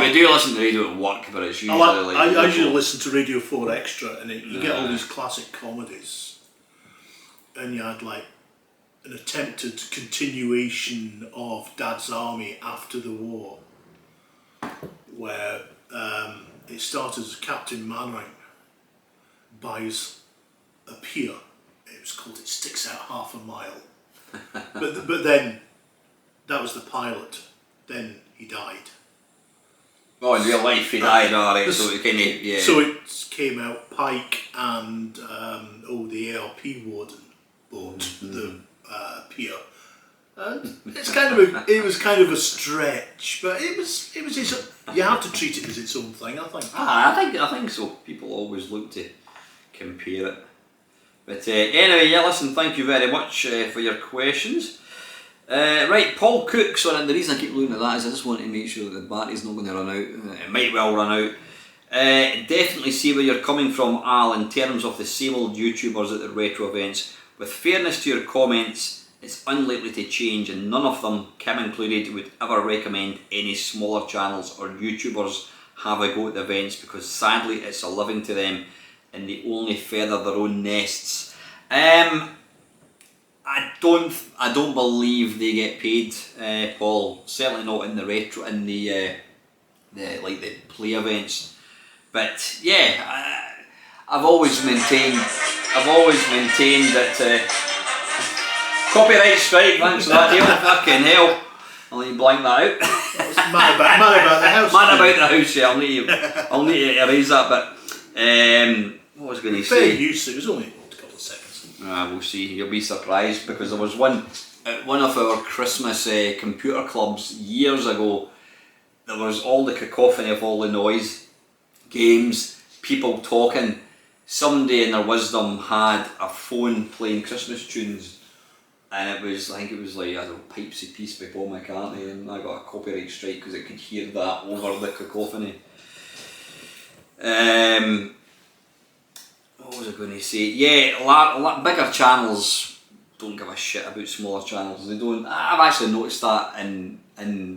we do listen to radio at work, but it's usually I usually listen to Radio 4 Extra, and you get all these classic comedies, and you had like an attempted continuation of Dad's Army after the war, where it started as Captain Manring buys a pier. It was called It Sticks Out Half a Mile. but then, that was the pilot. Then he died. Oh, in real life he died, alright, so it kind of, yeah. So it came out Pike and the ARP warden bought the pier. And it was kind of a stretch, but it was its, you have to treat it as its own thing, I think. I think so. People always look to compare it. But anyway, yeah, listen, thank you very much for your questions. Right, Paul Cook's on it. The reason I keep looking at that is I just want to make sure that the battery's not going to run out. It might well run out. Definitely see where you're coming from, Al, in terms of the same old YouTubers at the retro events. With fairness to your comments, it's unlikely to change, and none of them, Kim included, would ever recommend any smaller channels or YouTubers have a go at the events, because sadly it's a living to them and they only feather their own nests. I don't believe they get paid, Paul. Certainly not in the retro, in the play events. But yeah, I've always maintained that copyright strike. Thanks for that, Neil. Fucking hell! I'll need to blank that out. Mad about the house. Mad about the house. Yeah, I'll need to erase that bit. What was I going to say? Very used to. It was only a couple of seconds. We'll see. You'll be surprised, because there was one at one of our Christmas computer clubs years ago. There was all the cacophony of all the noise, games, people talking. Somebody in their wisdom had a phone playing Christmas tunes, and I think it was like, I don't know, Pipes of Peace by Paul McCartney, and I got a copyright strike because it could hear that over the cacophony. What was I going to say? Yeah, bigger channels don't give a shit about smaller channels. They don't. I've actually noticed that in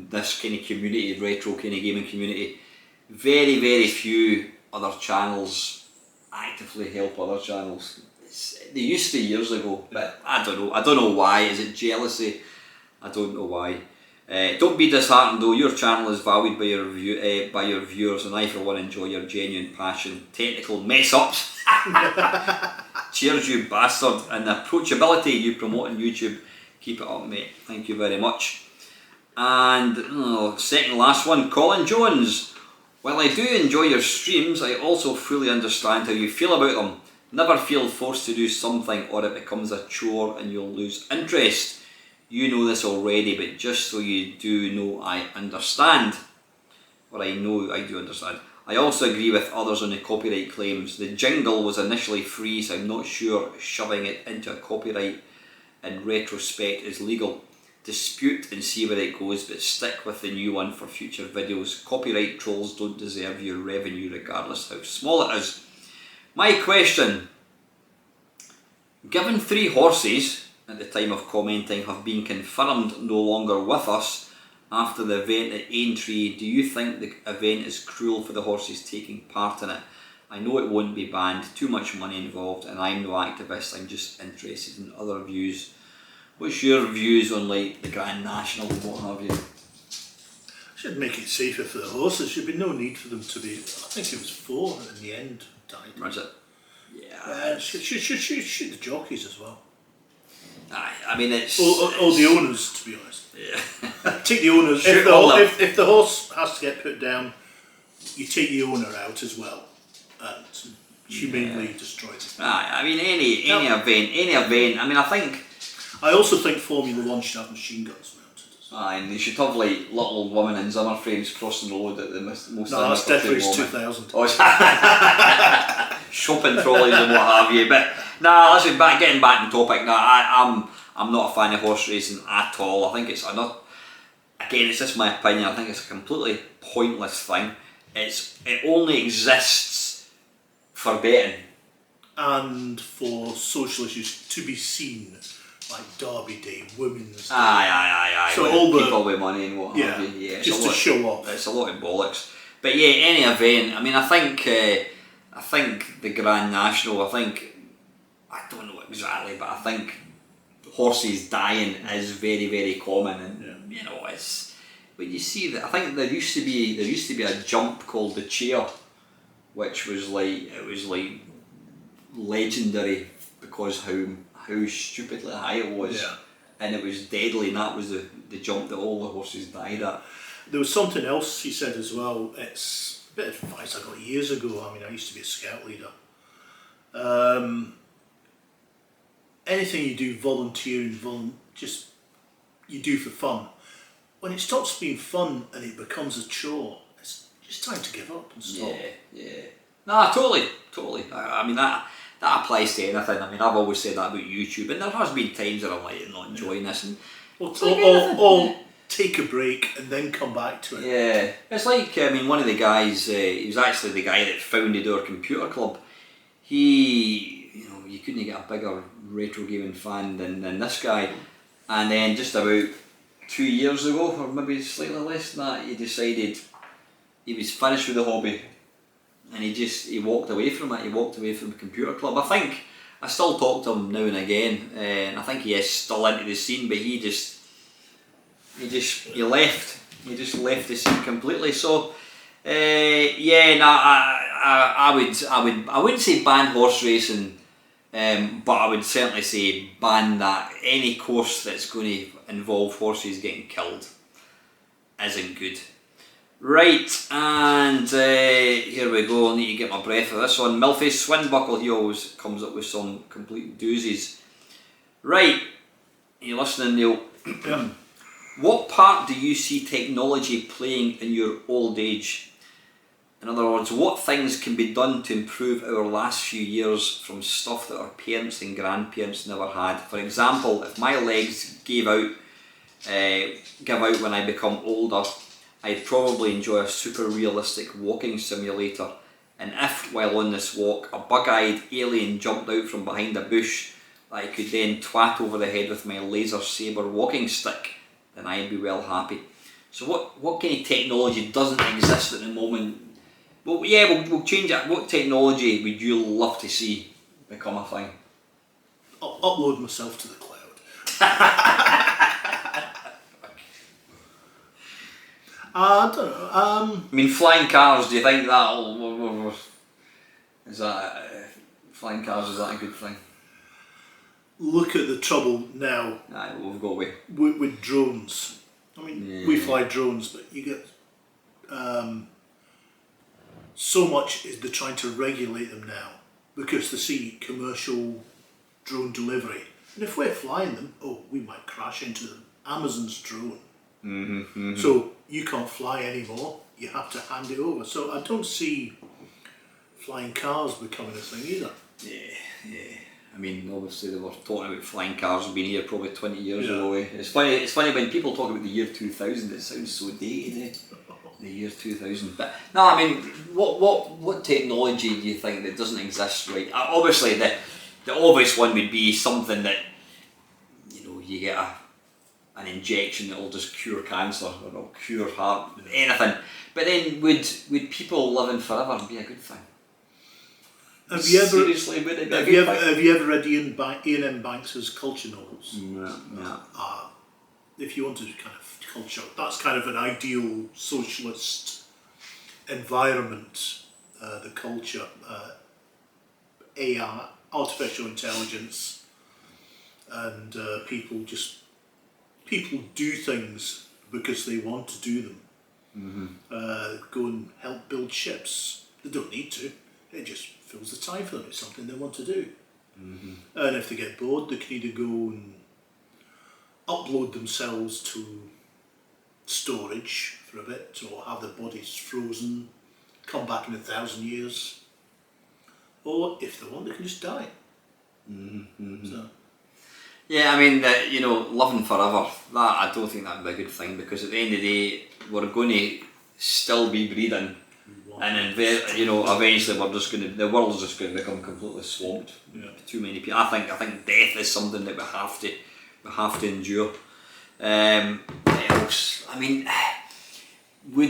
this kind of community, retro kind of gaming community. Very, very few other channels actively help other channels. They used to years ago, but I don't know. I don't know why. Is it jealousy? I don't know why. Don't be disheartened though. Your channel is valued by your viewers, and I for one enjoy your genuine passion, technical mess ups. Cheers, you bastard, and the approachability you promote on YouTube. Keep it up, mate. Thank you very much. And second last one, Colin Jones. While I do enjoy your streams, I also fully understand how you feel about them. Never feel forced to do something or it becomes a chore and you'll lose interest. You know this already, but just so you do know, I understand. Or I know I do understand. I also agree with others on the copyright claims. The jingle was initially free, so I'm not sure shoving it into a copyright in retrospect is legal. Dispute and see where it goes, but stick with the new one for future videos. Copyright trolls don't deserve your revenue regardless how small it is. My question: given 3 horses at the time of commenting have been confirmed no longer with us after the event at Aintree, do you think the event is cruel for the horses taking part in it? I know it won't be banned, too much money involved, and I'm no activist, I'm just interested in other views. What's your views on like the Grand National and what have you? Should make it safer for the horses. Should be no need for them to be. I think it was 4 in the end died. Was it? Yeah. Shoot the jockeys as well. Aye, I mean it's or the owners, to be honest. Yeah. Take the owners. If the horse has to get put down, you take the owner out as well and humanely destroy it. Aye, I mean any event. I mean I also think Formula 1 should have machine guns mounted. Aye, and they should have like little women in Zimmer frames crossing the road at the most. No, that's definitely 2000. Oh, shopping trolleys and what have you. But nah, listen, getting back on topic. Nah, I'm not a fan of horse racing at all. I think it's it's just my opinion. I think it's a completely pointless thing. It only exists for betting and for social issues to be seen. Like Derby Day, Women's Day. Aye. So all the people with money and what have you. Yeah, just to show off. It's a lot of bollocks. But yeah, any event. I mean, I think the Grand National. I don't know exactly, but I think horses dying is very, very common, and it's when you see that. I think there used to be a jump called the chair, which was like legendary because how stupidly high it was, and it was deadly, and that was the jump that all the horses died at. There was something else he said as well. It's a bit of advice I got years ago. I mean, I used to be a scout leader. Anything you do volunteering, just you do for fun. When it stops being fun and it becomes a chore, it's just time to give up and stop. Yeah. No, totally. I mean that applies to anything. I mean, I've always said that about YouTube, and there has been times that I'm like not enjoying this, and Or take a break and then come back to it. yeah, it's like, I mean, one of the guys, he was actually the guy that founded our computer club. He, you couldn't get a bigger retro gaming fan than this guy. And then just about 2 years ago, or maybe slightly less than that, he decided he was finished with the hobby, and he walked away from it. He walked away from the computer club. I think I still talk to him now and again, and I think he is still into the scene, but he left. He just left the scene completely. So I wouldn't say ban horse racing, but I would certainly say ban that. Any course that's going to involve horses getting killed isn't good. Right, and here we go. I need to get my breath for this one. Milfy Swinbuckle, he always comes up with some complete doozies. Right, are you listening, Neil? What part do you see technology playing in your old age? In other words, what things can be done to improve our last few years from stuff that our parents and grandparents never had? For example, if my legs give out when I become older, I'd probably enjoy a super realistic walking simulator, and if, while on this walk, a bug-eyed alien jumped out from behind a bush that I could then twat over the head with my laser saber walking stick, then I'd be well happy. So what kind of technology doesn't exist at the moment? Well, yeah, we'll change it. What technology would you love to see become a thing? I'll upload myself to the cloud. I don't know. I mean, flying cars. Do you think that'll? Is that flying cars? Is that a good thing? Look at the trouble now. Aye, we've got away with drones. I mean, we fly drones, but you get so much is they're trying to regulate them now because they see commercial drone delivery, and if we're flying them, we might crash into them. Amazon's drone. So you can't fly anymore, you have to hand it over. So I don't see flying cars becoming a thing either. Yeah. I mean, obviously they were talking about flying cars being here probably 20 years ago. It's funny when people talk about the year 2000, it sounds so dated, the year 2000. But no, I mean, what technology do you think that doesn't exist right? Obviously the obvious one would be something that, you get an injection that will just cure cancer or it'll cure heart, anything. But then would people living forever be a good thing? Have you ever read Ian M. Banks's culture novels? No. If you wanted kind of culture, that's kind of an ideal socialist environment. The culture, AI, artificial intelligence, and people do things because they want to do them. Go and help build ships. They don't need to. It just fills the time for them. It's something they want to do. And if they get bored, they can either go and upload themselves to storage for a bit, or have their bodies frozen, come back in 1,000 years, or if they want, they can just die. So. Yeah, I mean, living forever, that I don't think that would be a good thing, because at the end of the day, we're going to still be breathing. And eventually the world's just going to become completely swamped. Too many people. I think death is something that we have to endure. What else? I mean, do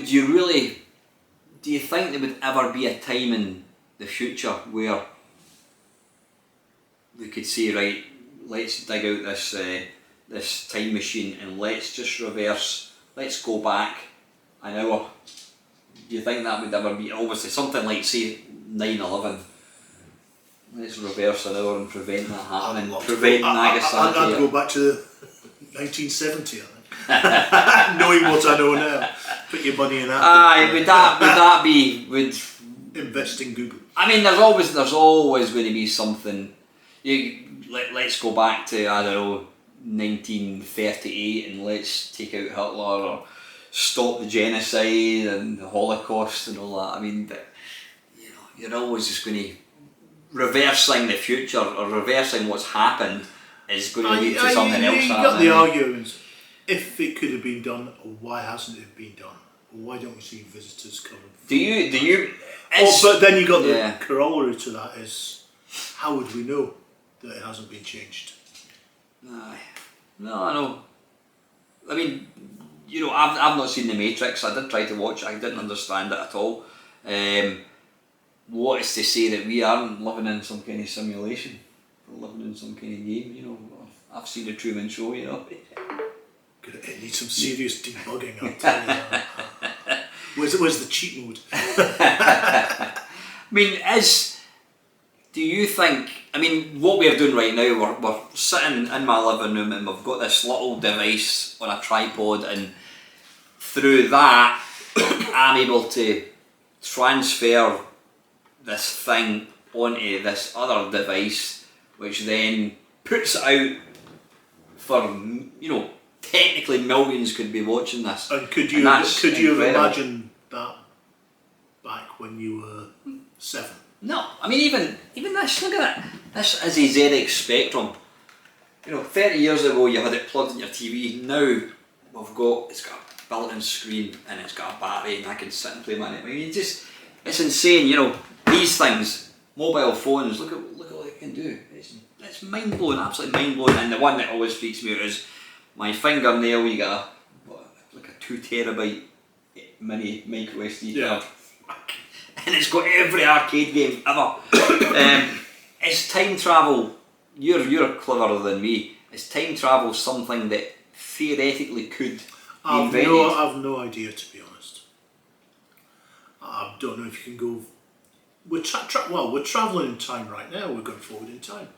you think there would ever be a time in the future where we could say, right, let's dig out this time machine and let's just reverse, let's go back an hour? Do you think that would ever be? Obviously something like, say, 9/11. Let's reverse an hour and prevent that happening. I'd Prevent Nagasaki. I'd go back to 1970, I think. Knowing what I know now. Put your money in that. Aye, would that be invest in Google? I mean, there's always going to be something. Let's go back to, I don't know, 1938 and let's take out Hitler or stop the genocide and the Holocaust and all that. I mean, you're always just going to reversing the future or reversing what's happened is going to lead to something else. You got the arguments. If it could have been done, why hasn't it been done? Why don't we see visitors coming? Do you? But then you got the corollary to that is, how would we know that it hasn't been changed? No, I know. I mean, I've not seen The Matrix. I did try to watch it. I didn't understand it at all. What is to say that we aren't living in some kind of simulation? We're living in some kind of game. I've seen the Truman Show. It needs some serious debugging. I'll tell you. Where's the cheat mode? I mean, do you think? I mean, what we're doing right now, we're sitting in my living room and we've got this little device on a tripod, and through that, I'm able to transfer this thing onto this other device, which then puts it out for technically millions could be watching this. And could you have imagined that back when you were 7? No, I mean even this. Look at that. This is a ZX Spectrum. 30 years ago you had it plugged in your TV. Now it's got a built-in screen and it's got a battery, and I can sit and play my net. I mean, it's insane. These things, mobile phones. Look at what it can do. It's mind blowing, absolutely mind blowing. And the one that always freaks me out is my fingernail. You got like a 2 terabyte mini micro SD card. And it's got every arcade game ever. Is time travel? You're cleverer than me. Is time travel something that theoretically could be invented? I've no idea, to be honest. I don't know if you can go. We're travelling in time right now. We're going forward in time.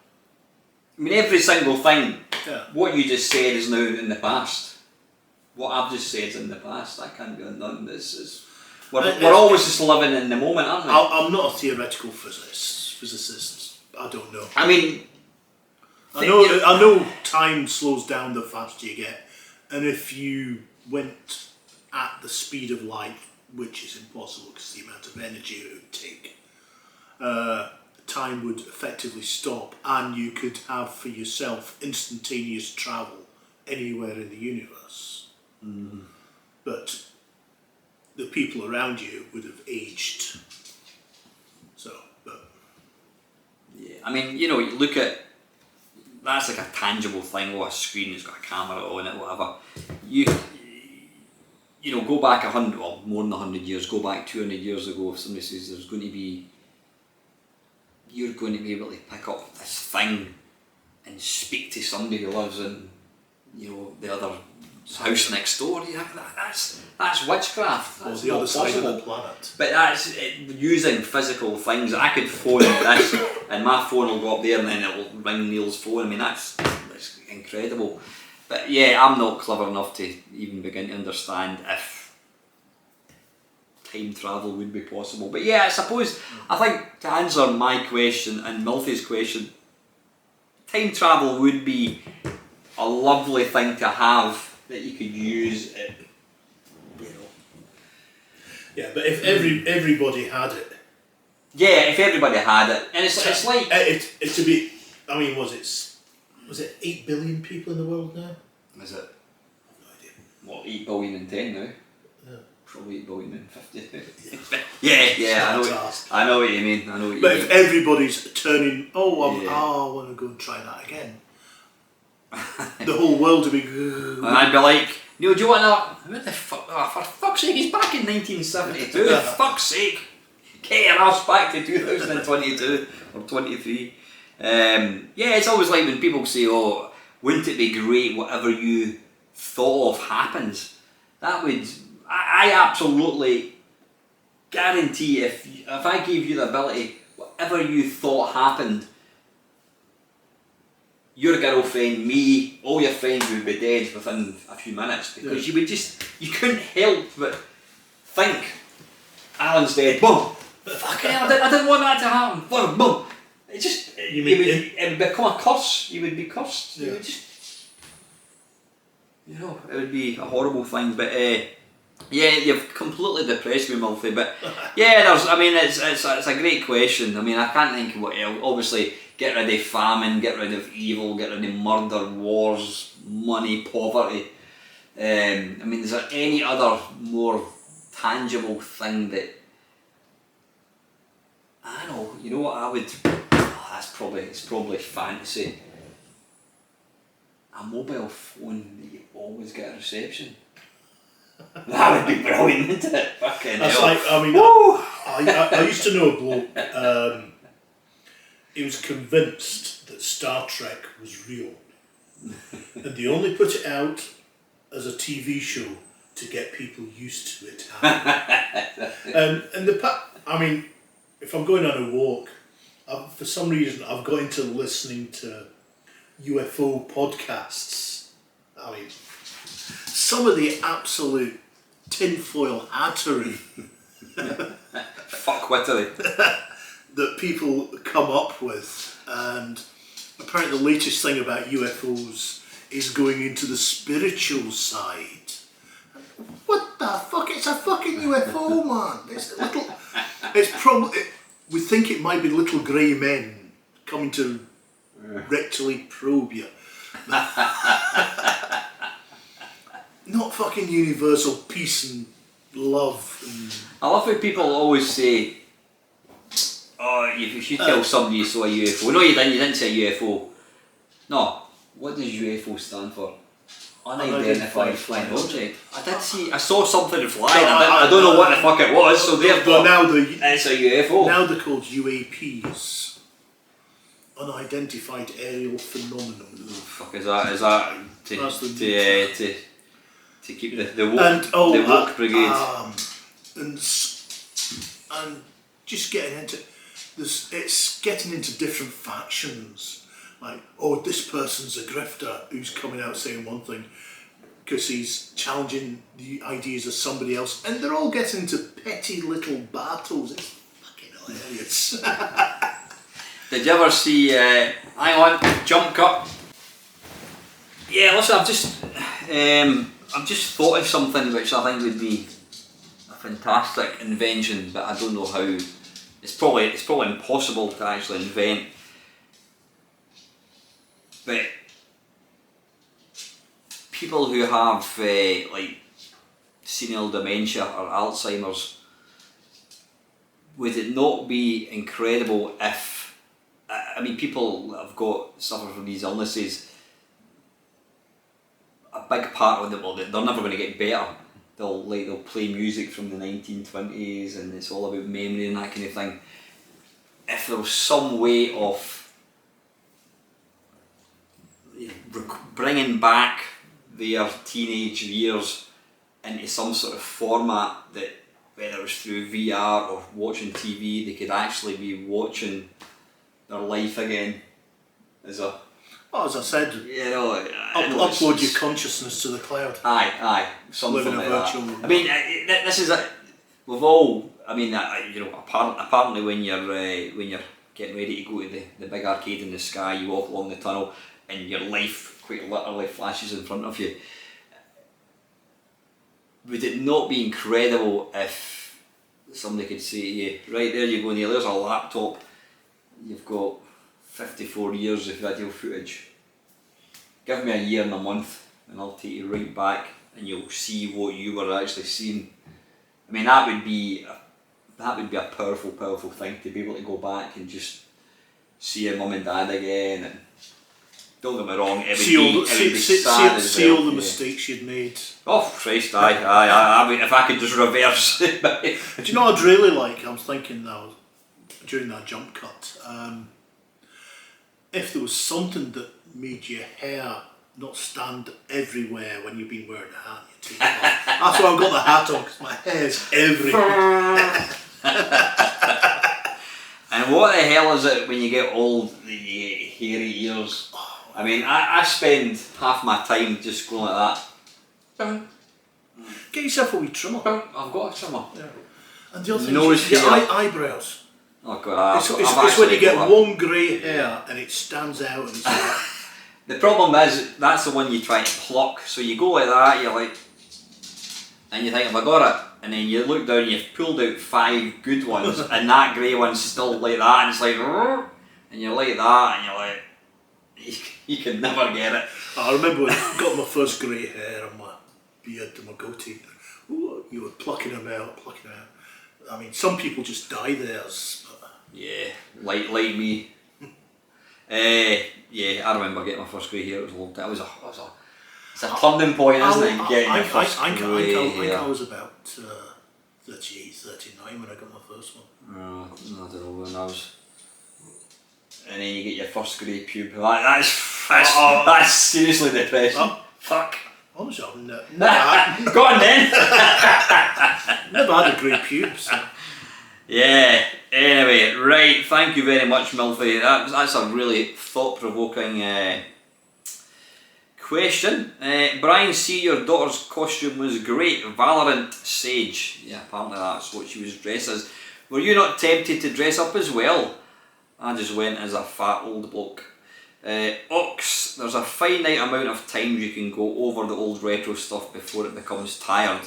I mean, every single thing. Yeah. What you just said is now in the past. What I've just said is in the past. That can't be undone. We're always just living in the moment, aren't we? I'm not a theoretical physicist. I don't know. I mean, I know time slows down the faster you get, and if you went at the speed of light, which is impossible because the amount of energy it would take, time would effectively stop, and you could have for yourself instantaneous travel anywhere in the universe. But the people around you would have aged. Yeah, I mean, you look at, that's like a tangible thing. A screen, it's got a camera on it, whatever. Go back more than 100 years. Go back 200 years ago. If somebody says you're going to be able to pick up this thing and speak to somebody who lives in, the other house next door. That's witchcraft. That's the other side of the planet. But that's using physical things. I could phone this, and my phone will go up there, and then it will ring Neil's phone. I mean, that's incredible. But yeah, I'm not clever enough to even begin to understand if time travel would be possible. But yeah, I think to answer my question and Milty's question, time travel would be a lovely thing to have that you could use it. Yeah, but if everybody had it. Yeah, if everybody had it, and it's like it to be. I mean, was it 8 billion people in the world now? Is it? I've no idea. What, 8 billion in 10 now? Yeah. Probably 8 billion in 50. yeah, I know what you mean. But if everybody's turning, I want to go and try that again. The whole world would be. And I'd be like, do you want that? What the fuck? Oh, for fuck's sake, he's back in 1972. For fuck's sake, get your ass back to 2022 or 23. It's always like when people say, "Oh, wouldn't it be great? Whatever you thought of happens." That would. I absolutely guarantee if I gave you the ability, whatever you thought happened, your girlfriend, me, all your friends would be dead within a few minutes, because you couldn't help but think, Alan's dead, boom, fucking hell, I didn't want that to happen, boom, boom. It would become a curse, you would be cursed, you would just, it would be a horrible thing, but yeah, you've completely depressed me, Mulphy, but yeah, it's a great question. I mean, I can't think of what else. Obviously, get rid of famine, get rid of evil, get rid of murder, wars, money, poverty. I mean, is there any other more tangible thing that, I don't know, you know what I would, it's probably fantasy. A mobile phone that you always get a reception. That would be brilliant, wouldn't it? Fucking That's hell. like, I mean, I used to know a bloke, he was convinced that Star Trek was real. And they only put it out as a TV show to get people used to it. I mean, if I'm going on a walk, for some reason I've got into listening to UFO podcasts. I mean, some of the absolute tinfoil hattery Fuckwittery that people come up with, and apparently the latest thing about UFOs is going into the spiritual side. What the fuck? It's a fucking UFO, man. It's probably, we think it might be little grey men coming to rectally probe you. Not fucking universal peace and love. I love how people always say, oh, if you tell somebody you saw a UFO, no you didn't say a UFO. No, what does UFO stand for? Unidentified flying object. I saw something flying, I don't know what the fuck it was, so therefore it's a UFO. Now they're called UAPs. Unidentified aerial phenomenon. Fuck is that to keep the woke brigade. And just getting into this, it's getting into different factions. Like, oh, this person's a grifter who's coming out saying one thing because he's challenging the ideas of somebody else, and they're all getting into petty little battles. It's fucking hilarious. Did you ever see? Hang on, jump cut. Yeah, listen, I've just thought of something which I think would be a fantastic invention, but I don't know how. It's probably impossible to actually invent. But people who have like senile dementia or Alzheimer's, would it not be incredible if, I mean, people that have suffer from these illnesses, a big part of them, well, they're never going to get better. They'll play music from the 1920s and it's all about memory and that kind of thing. If there was some way of bringing back their teenage years into some sort of format that, whether it was through VR or watching TV, they could actually be watching their life again as a... Well, as I said, upload your consciousness to the cloud. Aye, something like that. World. I mean, this is we've all. I mean, apparently when you're getting ready to go to the big arcade in the sky, you walk along the tunnel, and your life quite literally flashes in front of you. Would it not be incredible if somebody could say to you, right, there you go, Neil, there's a laptop, you've got 54 years of video footage. Give me a year and a month and I'll take you right back and you'll see what you were actually seeing. I mean, that would be a powerful, powerful thing, to be able to go back and just see your mum and dad again. And don't get me wrong, it would be sad as see well. all the mistakes you'd made. Oh Christ, I mean, if I could just reverse it. Do you know what I'd really like? I was thinking now, during that jump cut, if there was something that made your hair not stand everywhere when you've been wearing a hat, you take it off. That's why I've got the hat on, because my hair's everywhere. And what the hell is it when you get old and you get hairy ears? I mean, I spend half my time just going like that. Get yourself a wee trimmer. I've got a trimmer. Yeah. And the other thing Nose is your hair. eyebrows. Oh god, It's when you get one grey hair and it stands out and it's like... The problem is, that's the one you try to pluck. So you go like that, you're like... And you think, have I got it? And then you look down, you've pulled out 5 good ones, and that grey one's still like that, and it's like... "Rrr," and you're like that, and you're like... You could never get it. I remember when I got my first grey hair on my beard and my goatee. Ooh, you were plucking them out. I mean, some people just dye theirs. But... Yeah, like me. Yeah, I remember getting my first grey hair. It was a long time. It's a turning point, isn't it? Getting your first grey hair. I was about 38, 39 when I got my first one. I don't know when I was. And then you get your first grey pube. That's seriously depressing. Fuck. Honestly, I've never Go on then. never had a grey pube. So. Yeah. Anyway, right. Thank you very much, Milfy. That's a really thought-provoking question. Brian C, your daughter's costume was great. Valorant Sage. Yeah, apparently that's what she was dressed as. Were you not tempted to dress up as well? I just went as a fat old bloke. Ox, there's a finite amount of times you can go over the old retro stuff before it becomes tired.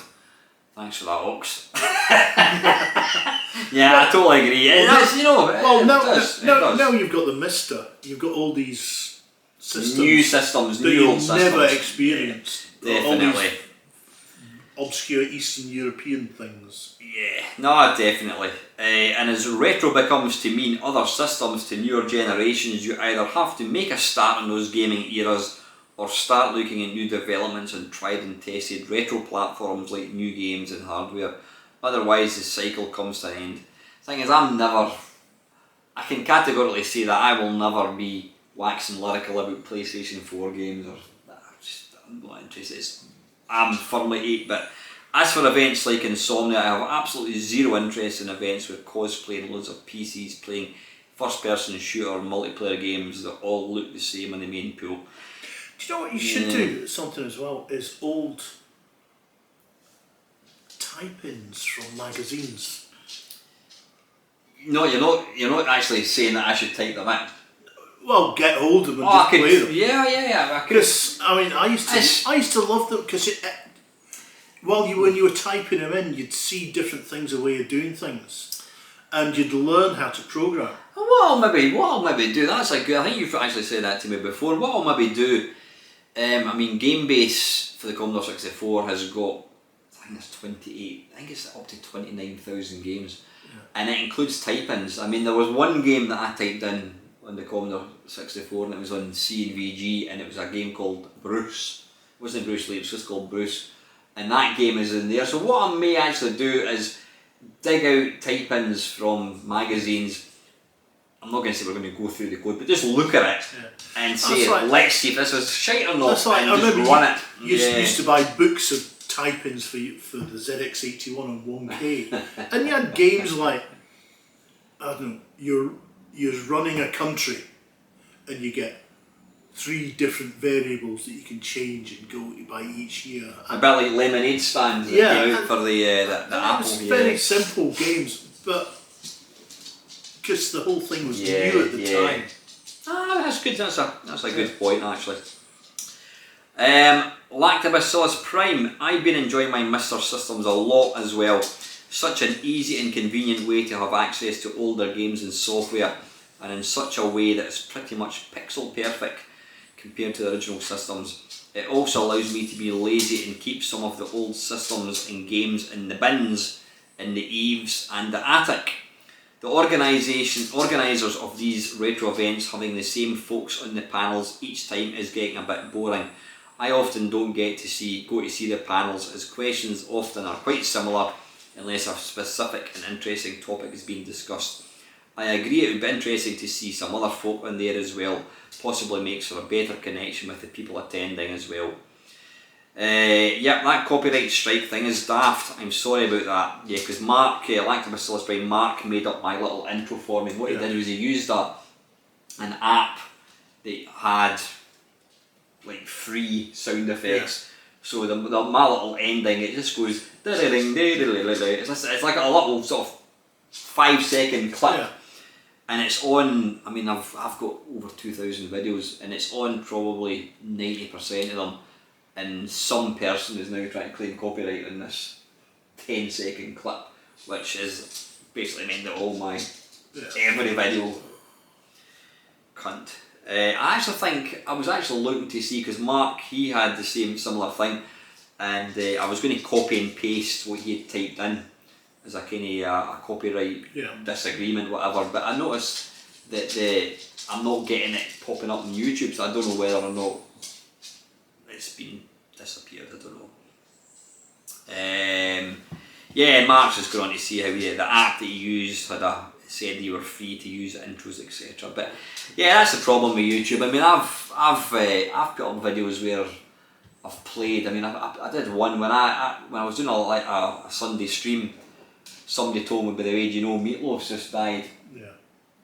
Thanks for that, Ox. Yeah, I totally agree. Now you've got the Mister. You've got all these systems. New systems, that new old you've systems. never experienced. Definitely. All these obscure Eastern European things. Yeah, no, definitely. And as retro becomes to mean other systems to newer generations, you either have to make a start on those gaming eras or start looking at new developments on tried and tested retro platforms like new games and hardware. Otherwise the cycle comes to an end. The thing is, I can categorically say that I will never be waxing lyrical about PlayStation 4 games, or I'm not interested. I'm firmly 8-bit. As for events like Insomnia, I have absolutely zero interest in events with cosplay and loads of PCs playing first-person shooter multiplayer games that all look the same in the main pool. Do you know what you should do? Something as well is old type-ins from magazines. No, you're not actually saying that I should type them in. Well, get hold of them and just play them. Yeah. Because I mean, I used to love them because when you were typing them in, you'd see different things, a way of doing things, and you'd learn how to program. What I'll maybe do, that's a good. I think you've actually said that to me before. What I'll maybe do, I mean, GameBase for the Commodore 64 has got, I think it's 28. I think it's up to 29,000 games, and it includes type-ins. I mean, there was one game that I typed in on the Commodore 64, and it was on C&VG, and it was a game called Bruce. It wasn't Bruce Lee, it was just called Bruce, and that game is in there. So what I may actually do is dig out type-ins from magazines. I'm not going to say we're going to go through the code, but just look at it and say, let's see if this is shite or not. That's like, and I just remember run it. You used to buy books of type-ins for the ZX81 and 1K, and you had games like, I don't know, you're running a country, and you get 3 different variables that you can change and go by each year. A bit like lemonade stands that came out for the Apple. It was very simple games, but because the whole thing was new at the time. That's good. That's a good point actually. Lactobacillus Prime. I've been enjoying my Mr. Systems a lot as well. Such an easy and convenient way to have access to older games and software, and in such a way that it's pretty much pixel perfect compared to the original systems. It also allows me to be lazy and keep some of the old systems and games in the bins, in the eaves and the attic. The organisers of these retro events having the same folks on the panels each time is getting a bit boring. I often don't get to go to see the panels, as questions often are quite similar unless a specific and interesting topic is being discussed. I agree it would be interesting to see some other folk on there as well, possibly makes for a better connection with the people attending as well. Yep, that copyright strike thing is daft. I'm sorry about that. Yeah, because Mark, Lactobacillus brain, Mark made up my little intro for me. What he did was he used an app that had like free sound effects. So my little ending, it just goes it's like a little sort of 5-second clip. And it's on, I mean, I've got over 2,000 videos, and it's on probably 90% of them. And some person is now trying to claim copyright on this 10-second clip, which is basically meant that all my every video cunt. I actually think I was actually looking to see, because Mark, he had the same similar thing, and I was going to copy and paste what he had typed in as a kind of a copyright disagreement, whatever. But I noticed that I'm not getting it popping up on YouTube, so I don't know whether or not it's been disappeared. I don't know. Yeah, Mark's just going on to see how the app that he used said you were free to use intros, etc. But yeah, that's the problem with YouTube. I mean, I've put up videos where I've played. I mean, I did one when I was doing a Sunday stream. Somebody told me, by the way, do you know Meatloaf's just died? Yeah.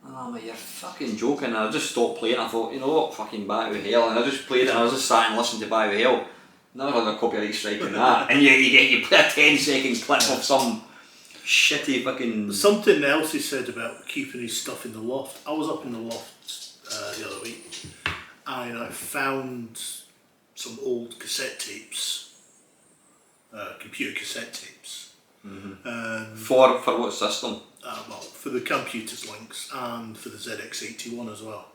And I'm like, you're fucking joking. And I just stopped playing. I thought, you know what, fucking Back with Hell. And I just played it, and I was just sat and listened to Back with Hell. Never had a copyright strike on that. And you play a 10-second clip of some shitty fucking... Something else he said about keeping his stuff in the loft. I was up in the loft the other week, and I found some old cassette tapes, computer cassette tapes. For what system? Well, for the Computers Links and for the ZX81 as well.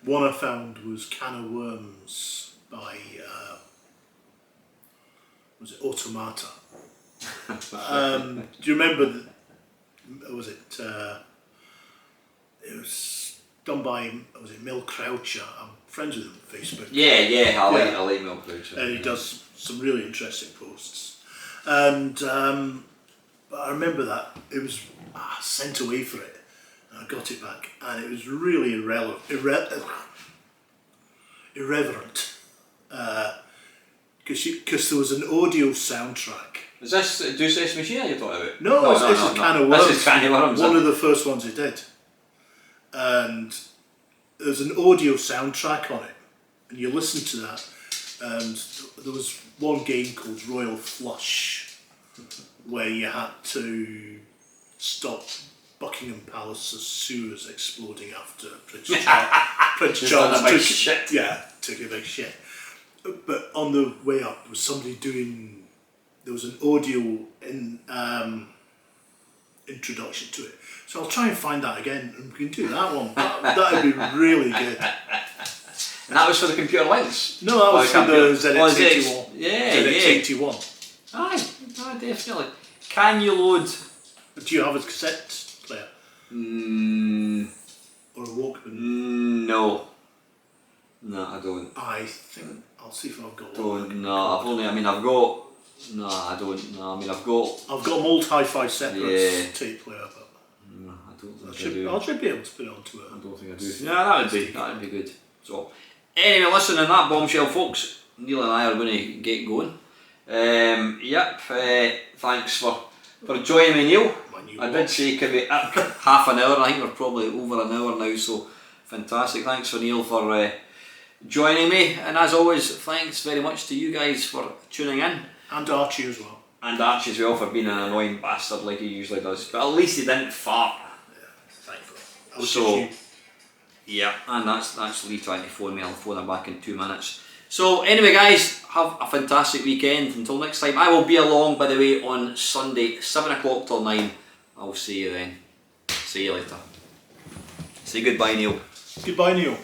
One I found was Can of Worms by was it Automata? Do you remember? Was it? It was done by, was it Mel Croucher? I'm friends with him on Facebook. Yeah, I like Mel Croucher. And he does some really interesting posts. And but I remember that it was sent away for it, and I got it back, and it was really irreverent. Because there was an audio soundtrack. Is this Deus Ex Machina you're talking about? No, this is Can of Worms. This is Can of Worms. One of the first ones he did. And there's an audio soundtrack on it, and you listen to that, and there was one game called Royal Flush, where you had to stop Buckingham Palace's sewers exploding after Prince Charles took a big shit. But on the way up, there was somebody doing. There was an audio introduction to it. So I'll try and find that again, and we can do that one. That'd be really good. And that was for the Computer Links? No, that was for the ZX81. ZX81. Aye, definitely. Can you load... Do you have a cassette player? Or a Walkman? No, I don't. I think... I'll see if I've got one. No, I've got... No, I don't. No, I mean, I've got multi-fi separate tape player, but... No, I don't think I do. I should be able to put it onto it. I don't think I do. Yeah, that would be good. So, anyway, listen, on that bombshell, folks, Neil and I are going to get going. Thanks for joining me, Neil. I did say could be half an hour. I think we're probably over an hour now, so fantastic. Thanks for Neil for joining me, and as always, thanks very much to you guys for tuning in. And Archie as well. And Archie as well for being an annoying bastard like he usually does. But at least he didn't fart. Yeah, thankfully. So, yeah, and that's Lee trying to phone me. I'll phone him back in 2 minutes. So anyway, guys, have a fantastic weekend. Until next time, I will be along, by the way, on Sunday, 7 o'clock till 9. I'll see you then. See you later. Say goodbye, Neil. Goodbye, Neil.